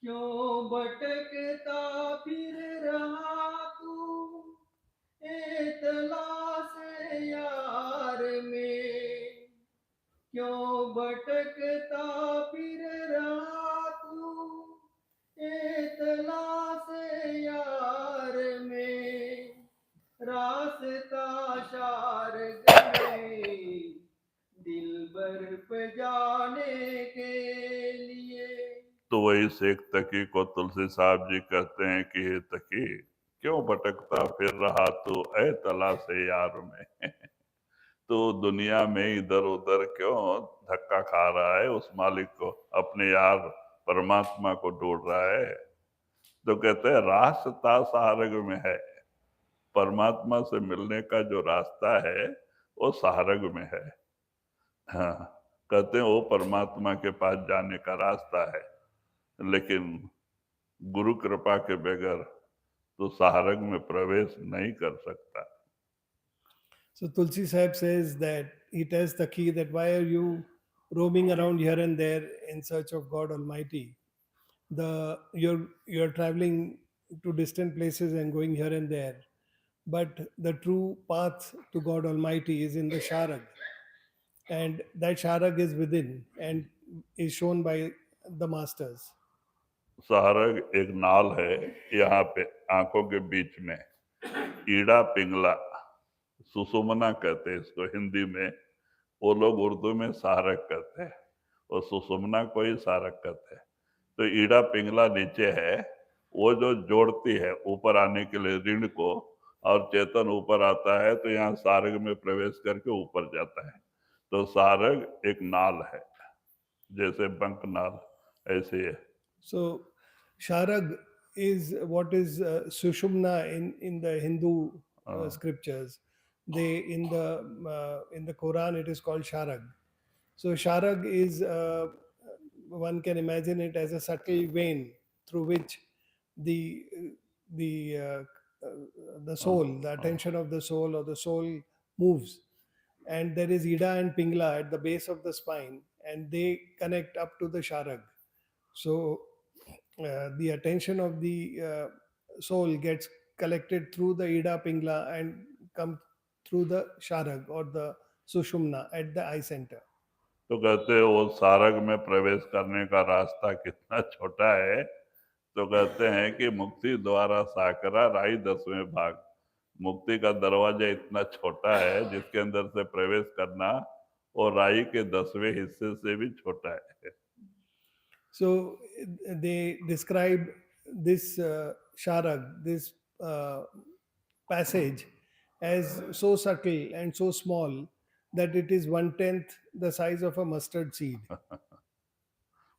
क्यों भटकता फिर रहा तू तलाश यार में, क्यों भटकता फिर रहा तू तलाश यार में, रास्ता शार गए दिल भर पे जाने के लिए. तो वही शेख तकी को तुलसी साहब जी कहते हैं कि हे तकी क्यों भटकता फिर रहा तू ऐ तलाश यार में. तो दुनिया में इधर उधर क्यों धक्का खा रहा है, उस मालिक को, अपने यार परमात्मा को ढूंढ रहा है. तो कहते हैं रास्ता सारग में है, परमात्मा से मिलने का जो रास्ता है वो सारग में है. हाँ, कहते हैं वो परमात्मा के पास जाने का रास्ता है, लेकिन गुरु कृपा के बगैर तो सारंग में प्रवेश नहीं कर सकता। So Tulsi Sahib says that he tells the key that why are you roaming around here and there in search of God Almighty? You're traveling to distant places and going here and there, but the true path to God Almighty is in the Sharag, and that Sharag is within and is shown by the masters. Sarang एक नाल है यहाँ पे आंखों के बीच में, ईड़ा पिंगला सुषुम्ना कहते हैं इसको हिंदी में, वो लोग उर्दू में सारक कहते हैं और सुषुम्ना को ही सारक कहते हैं। तो ईड़ा पिंगला नीचे है, वो जो जोड़ती है ऊपर आने के लिए ऋण को, और चेतन ऊपर आता है तो यहाँ सारग में प्रवेश करके ऊपर जाता है। तो सारग एक नाल है, जैसे बंक नाल ऐसे है। So Sharag is what is Sushumna in the Hindu scriptures. They in the Quran it is called Sharag. So Sharag is one can imagine it as a subtle vein through which the the uh, the soul, the attention of the soul or the soul moves. And there is Ida and Pingla at the base of the spine, and they connect up to the Sharag. So the attention of the soul gets collected through the Ida Pingla and come through the Sharag or the Sushumna at the eye center. तो कहते हैं वो सारग में प्रवेश करने का रास्ता कितना छोटा है, तो कहते हैं कि मुक्ति द्वारा साकरा राई 10वें भाग, मुक्ति का दरवाजा इतना छोटा है जिसके अंदर से प्रवेश करना और राई के 10वें हिस्से से भी छोटा है। So they describe this Sharag, this passage, as so subtle and so small that it is 1/10 the size of a mustard seed.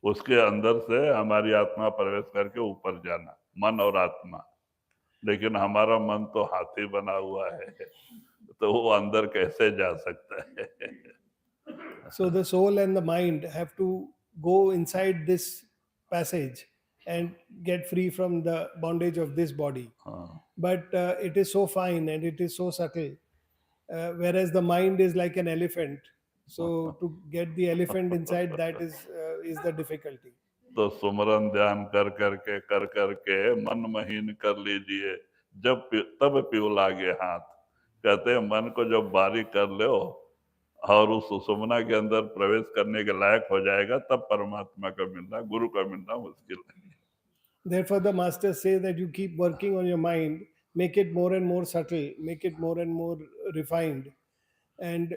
उसके अंदर से हमारी आत्मा प्रवेश करके ऊपर जाना, मन और आत्मा। लेकिन हमारा मन तो हाथी बना हुआ है, तो वो अंदर कैसे जा सकता है? So the soul and the mind have to go inside this passage and get free from the bondage of this body. हाँ, But it is so fine and it is so subtle, whereas the mind is like an elephant. So to get the elephant inside, that is the difficulty. तो सुमरन ध्यान कर करके मन महीन कर लीजिए, तब पीऊ लागे हाथ। कहते हैं मन को जब बारीक कर लो और उस सुषुम्ना के अंदर प्रवेश करने के लायक हो जाएगा, तब परमात्मा का मिलना, गुरु का मिलना मुश्किल है। Therefore, the masters say that you keep working on your mind, make it more and more subtle, make it more and more refined. And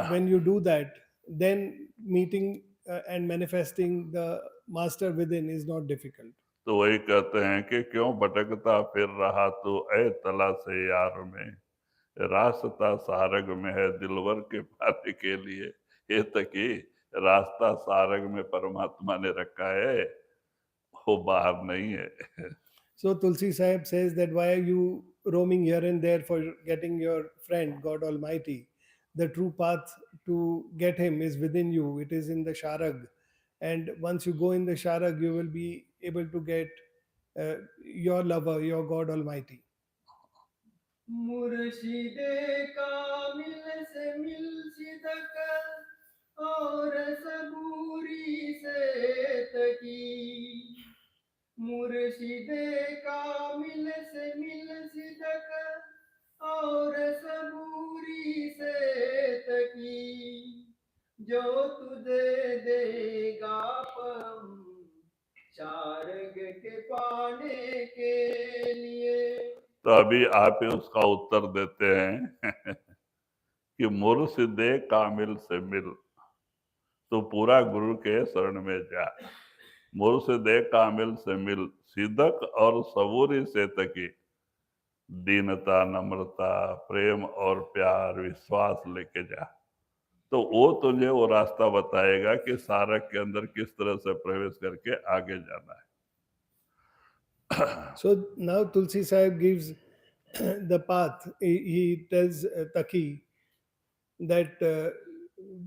when you do that, then meeting and manifesting the master within is not difficult. तो वही कहते हैं कि क्यों भटकता फिर रहा तू ऐ तला से यार में, रास्ता सारग में है दिलवर के पाने के लिए। ये तकी रास्ता सारग में परमात्मा ने रखा है, वो बाहर नहीं है। So Tulsi Sahib says that why are you roaming here and there for getting your friend, God Almighty? The true path to get him is within you. It is in the Sharag. And once you go in the Sharag, you will be able to get your lover, your God Almighty. मुर्शिदे कामिल से मिल सिदक और सबूरी से तकी, मुर्शिदे कामिल से मिल सिदक और सबूरी से तकी, जो तुझे देगा पम शारग के पाने के लिए। तो अभी आप ही उसका उत्तर देते हैं कि मुर्शिदे कामिल से मिल, तो पूरा गुरु के शरण में जा। मुर्शिदे कामिल से मिल, सिदक और सबूरी से तकी, दीनता, नम्रता, प्रेम और प्यार, विश्वास लेके जा। तो वो तुझे वो रास्ता बताएगा कि सारक के अंदर किस तरह से प्रवेश करके आगे जाना है। So now Tulsi Sahib gives the path. He tells Taki that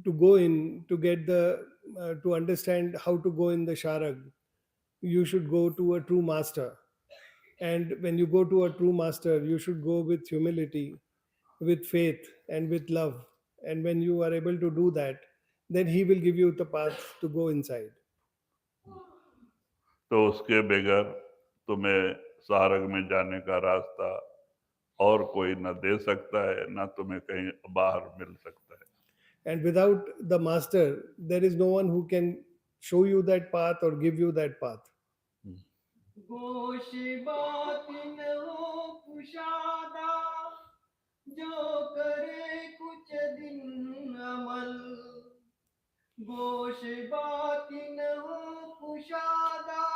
to go in to get the to understand how to go in the sharag, you should go to a true master. And when you go to a true master, you should go with humility, with faith, and with love. And when you are able to do that, then he will give you the path to go inside. तो उसके बगैर तुम्हें सारंग में जाने का रास्ता और कोई न दे सकता है, न तुम्हें कहीं बाहर मिल सकता है। And without the master, there is no one who can show you that path or give you that path. गोश बात न हो कुशादा, जो करे कुछ दिन अमल। गोश बात न हो कुशादा,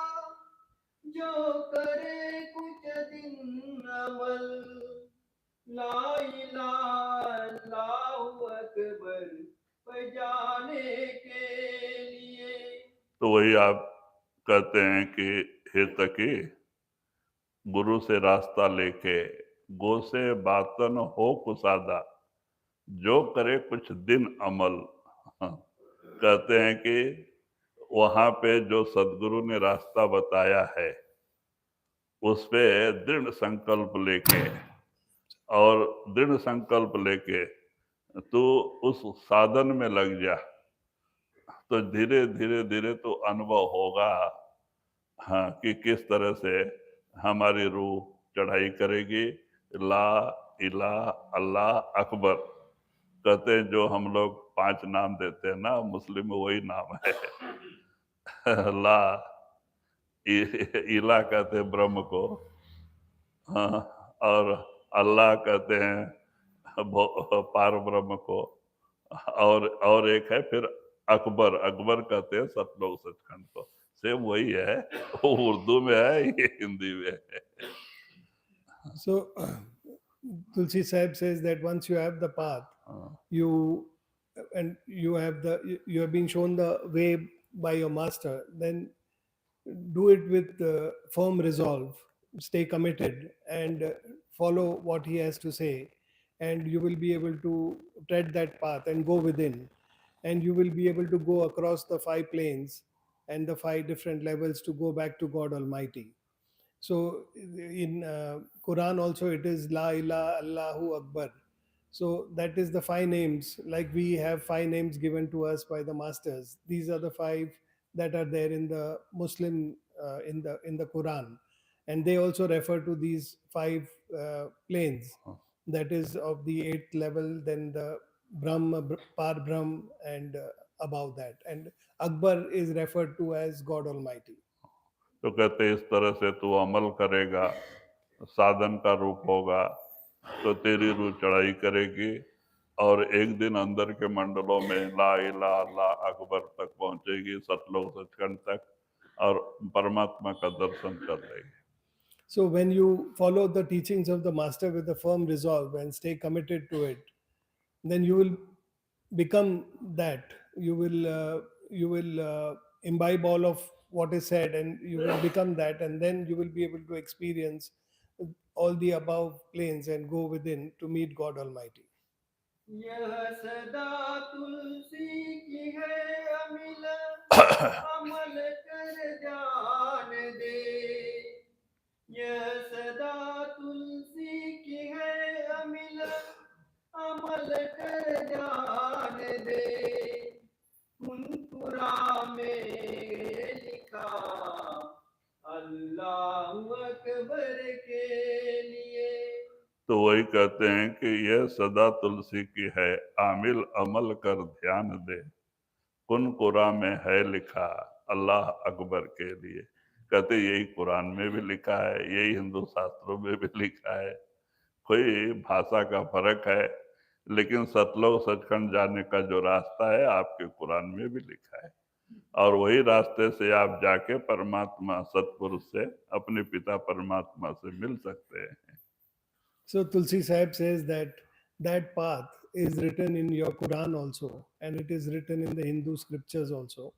जो करे कुछ दिन अमल। ला इलाहा अल्लाहु अकबर बजाने के लिए। तो वही आप कहते हैं कि हे तकी, गुरु से रास्ता लेके गो से बातन हो कुसादा, जो करे कुछ दिन अमल। हाँ, कहते हैं कि वहां पे जो सदगुरु ने रास्ता बताया है उस पे दृढ़ संकल्प लेके और दृढ़ संकल्प लेके तो उस साधन में लग जा, तो धीरे धीरे धीरे तो अनुभव होगा, हाँ, कि किस तरह से हमारी रूह चढ़ाई करेगी। ला इला अल्लाह अकबर कहते हैं, जो हम लोग 5 नाम देते हैं ना, मुस्लिम में वही नाम है। ला इला कहते हैं ब्रह्म को, हाँ, और अल्लाह कहते हैं पार ब्रह्म को, और एक है फिर अकबर, अकबर कहते हैं सतलोक सचखंड को। सेम वही है, वो उर्दू में है, ये हिंदी में है। So Tulsi Sahib says that once you have the path, हाँ, you and you have been shown the way by your master, then do it with firm resolve, stay committed, and follow what he has to say, and you will be able to tread that path and go within, and you will be able to go across the 5 planes and the 5 different levels to go back to God Almighty. So in Quran also it is La ilaha Allahu Akbar. So that is the 5 names. Like we have 5 names given to us by the masters. These are the 5 that are there in the Muslim in the Quran, and they also refer to these 5 planes. That is of the 8th level, then the Brahma, Par Brahm, and above that. And Akbar is referred to as God Almighty. तो कहते इस तरह से तू अमल करेगा, साधन का रूप होगा, तो तेरी रूह चढ़ाई करेगी और एक दिन अंदर के मंडलों में ला इलाहा अल्लाह अकबर तक पहुंचेगी, सतलोक सचखंड तक, और परमात्मा का दर्शन कर लेगी। So when you follow the teachings of the master with a firm resolve and stay committed to it, then you will become that. You will imbibe all of what is said, and you will become that, and then you will be able to experience all the above planes and go within to meet God Almighty. यह सदा तुलसी की है अमिल, अमल कर जान दे। यह सदा तुलसी की है अमिल, अमल कर जान दे। कुरान में लिखा अल्लाह अकबर के लिए। तो वही कहते हैं कि यह सदा तुलसी की है, आमिल अमल कर ध्यान दे, कुन कुरान में है लिखा अल्लाह अकबर के लिए। कहते यही कुरान में भी लिखा है, यही हिंदू शास्त्रों में भी लिखा है। कोई भाषा का फर्क है, लेकिन सतलोक सचखंड जाने का जो रास्ता है आपके कुरान में भी लिखा है, और वही रास्ते से आप जाके परमात्मा सतपुरुष से, अपने पिता परमात्मा से मिल सकते हैं। So Tulsi Sahib says that that path is written in your Quran also, and it is written in the Hindu scriptures also.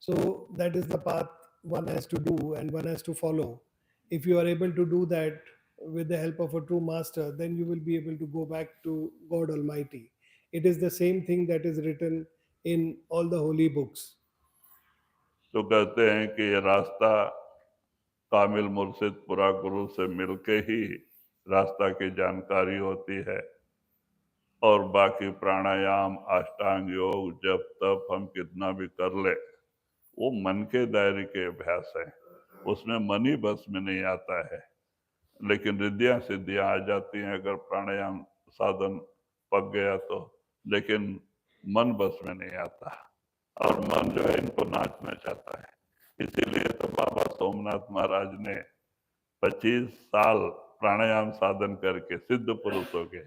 So that is the path one has to do and one has to follow. If you are able to do that with the help of a true master, then you will be able to go back to God Almighty. It is the same thing that is written in all the holy books. तो कहते हैं कि ये रास्ता कामिल मुर्शिद पुरा गुरु से मिलके ही रास्ता की जानकारी होती है, और बाकी प्राणायाम, अष्टांग योग, जब तप हम कितना भी कर ले, वो मन के दायरे के अभ्यास है, उसमें मन ही बस में नहीं आता है। लेकिन रिद्धियां सिद्धियां आ जाती हैं अगर प्राणायाम साधन पक गया तो, लेकिन मन बस में नहीं आता, और मन जो है इनको नाचना चाहता है। इसीलिए तो बाबा सोमनाथ महाराज ने 25 साल प्राणायाम साधन करके सिद्ध पुरुष हो गए।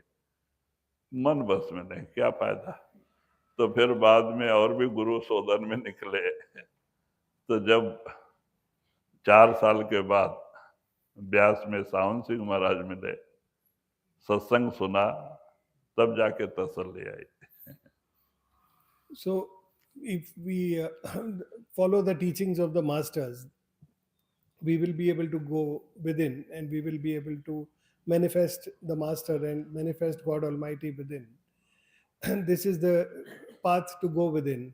मन बस में नहीं, क्या फायदा। तो फिर बाद में और भी गुरु शोधन में निकले। तो जब 4 साल के बाद ब्यास में सावन सिंह महाराज मिले, सत्संग सुना, तब जाके तसल्ली आई। So, if we follow the teachings of the masters, we will be able to go within and we will be able to manifest the master and manifest God Almighty within. And this is the path to go within.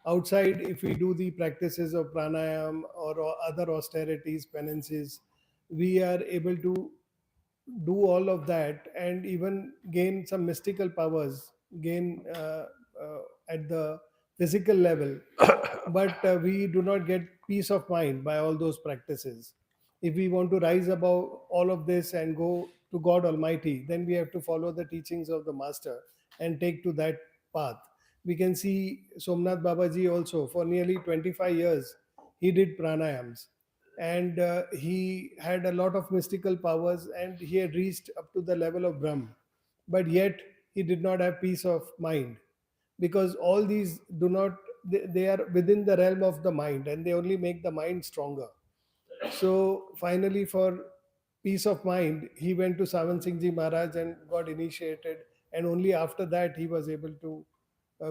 Outside, if we do the practices of pranayam or other austerities, penances, we are able to do all of that and even gain some mystical powers, gain at the physical level, but we do not get peace of mind by all those practices. If we want to rise above all of this and go to God Almighty, then we have to follow the teachings of the Master and take to that path. We can see Somnath Babaji also for nearly 25 years, he did pranayams and he had a lot of mystical powers and he had reached up to the level of Brahm. But yet he did not have peace of mind because all these do not, they are within the realm of the mind and they only make the mind stronger. So finally, for peace of mind, he went to Savan Singh Ji Maharaj and got initiated, and only after that he was able to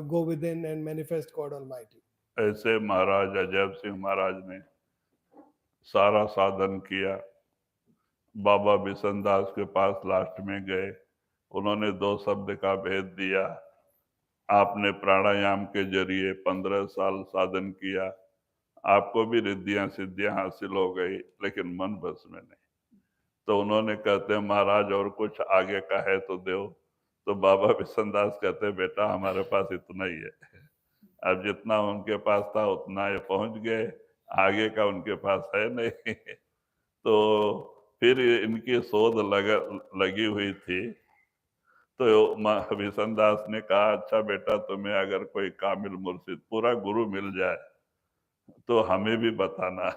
go within and manifest God Almighty. ऐसे महाराज अजैब सिंह महाराज ने सारा साधन किया। बाबा बिशनदास के पास last में गए, उन्होंने 2 शब्द का भेद दिया। आपने प्राणायाम के जरिए 15 साल साधन किया, आपको भी रिद्धियां सिद्धियां हासिल हो गई, लेकिन मन बस में नहीं। तो उन्होंने कहते हैं महाराज और कुछ आगे का है तो दो। तो बाबा बिशनदास कहते हैं बेटा हमारे पास इतना ही है, अब जितना उनके पास था उतना ये पहुंच गए, आगे का उनके पास है नहीं। तो फिर इनकी शोध लगी हुई थी। तो बिशनदास ने कहा अच्छा बेटा तुम्हें अगर कोई कामिल मुर्शिद पूरा गुरु मिल जाए तो हमें भी बताना।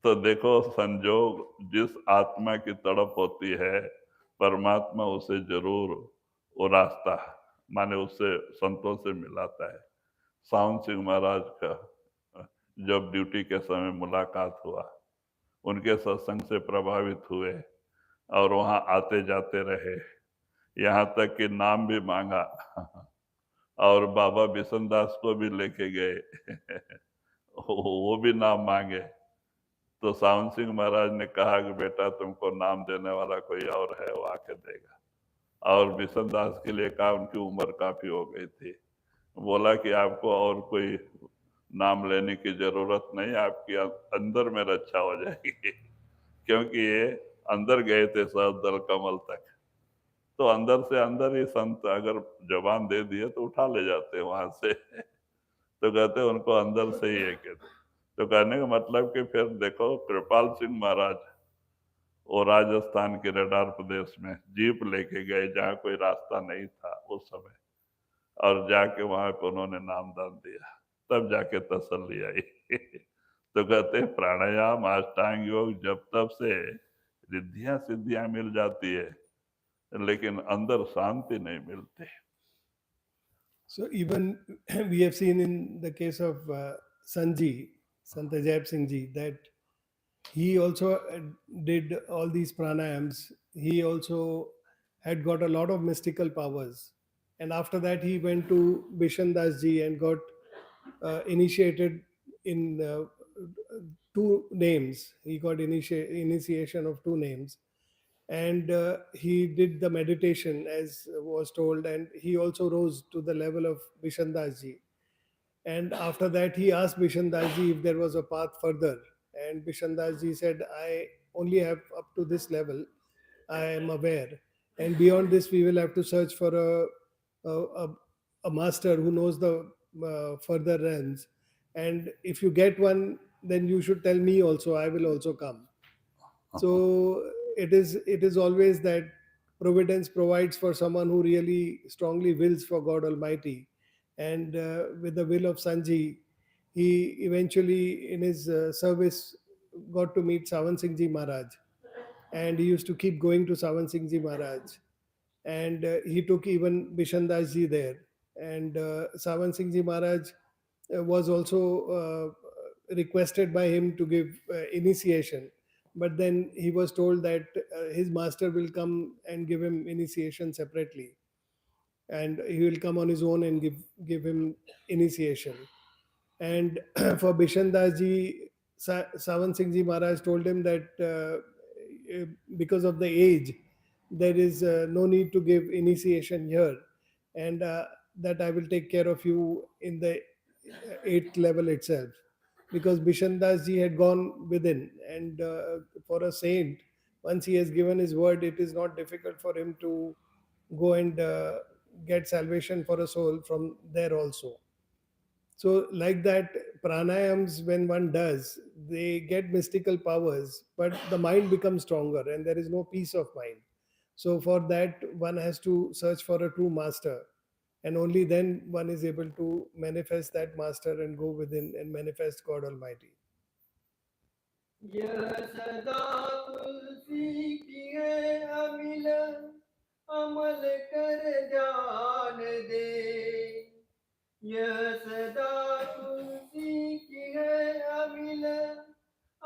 तो देखो संजोग, जिस आत्मा की तड़प होती है परमात्मा उसे जरूर वो रास्ता माने उससे संतों से मिलाता है। सावन सिंह महाराज का जब ड्यूटी के समय मुलाकात हुआ, उनके सत्संग से प्रभावित हुए और वहां आते जाते रहे, यहाँ तक कि नाम भी मांगा और बाबा बिशनदास को भी लेके गए। वो भी नाम मांगे। तो सावन सिंह महाराज ने कहा कि बेटा तुमको नाम देने वाला कोई और है, वो आके देगा। और बिशनदास के लिए कहा, उनकी उम्र काफी हो गई थी, बोला कि आपको और कोई नाम लेने की जरूरत नहीं, आपकी अंदर में रक्षा हो जाएगी। क्योंकि ये अंदर गए थे सहस्त्र कमल तक, तो अंदर से अंदर ही संत अगर जबान दे दिए तो उठा ले जाते हैं वहां से। तो कहते हैं उनको अंदर से ही है कहते। तो कहने का मतलब कि फिर देखो कृपाल सिंह महाराज वो राजस्थान के रेडार प्रदेश में जीप लेके गए जहाँ कोई रास्ता नहीं था उस समय, और जाके वहां पे उन्होंने नामदान दिया, तब जाके तसल्ली आई। तो कहते हैं प्राणायाम अष्टांग योग जब तब से रिद्धियां सिद्धियां मिल जाती है, लेकिन अंदर शांति नहीं मिलती। So even we have seen in the case of Sanji, Sant Ajaib Singh Ji, that he also did all these pranayams. He also had got a lot of mystical powers. And after that, he went to Bishan Das Ji and got initiated in 2 names. He got initiation of 2 names. and he did the meditation as was told, and he also rose to the level of Bishandas ji. And after that, he asked Bishandas ji if there was a path further, and Bishandas ji said, "I only have up to this level. I am aware, and beyond this, we will have to search for a, a master who knows the further realms. And if you get one, then you should tell me also. I will also come." So it is always that providence provides for someone who really strongly wills for God Almighty, and with the will of Sanji, he eventually in his service got to meet Sawan Singh Ji Maharaj, and he used to keep going to Sawan Singh Ji Maharaj, and he took even Bishandas ji there, and Sawan Singh Ji Maharaj was also requested by him to give initiation, but then he was told that his master will come and give him initiation separately, and he will come on his own and give him initiation. And for Bishandas ji, Sawan Singh Ji Maharaj told him that because of the age, there is no need to give initiation here, and that I will take care of you in the eighth level itself. Because Bishandas ji had gone within, and for a saint, once he has given his word, it is not difficult for him to go and get salvation for a soul from there also. So, like that, pranayams, when one does, they get mystical powers, but the mind becomes stronger and there is no peace of mind. So, for that, one has to search for a true master, and only then one is able to manifest that master and go within and manifest God Almighty. यह सदा तुलसी की है अमिल अमल कर जान दे यह सदा तुलसी की है अमिल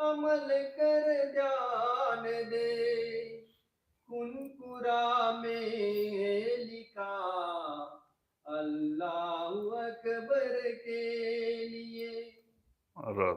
अमल कर जान दे कुनकुरा में लिखा अल्लाहु अकबर के लिए राधा।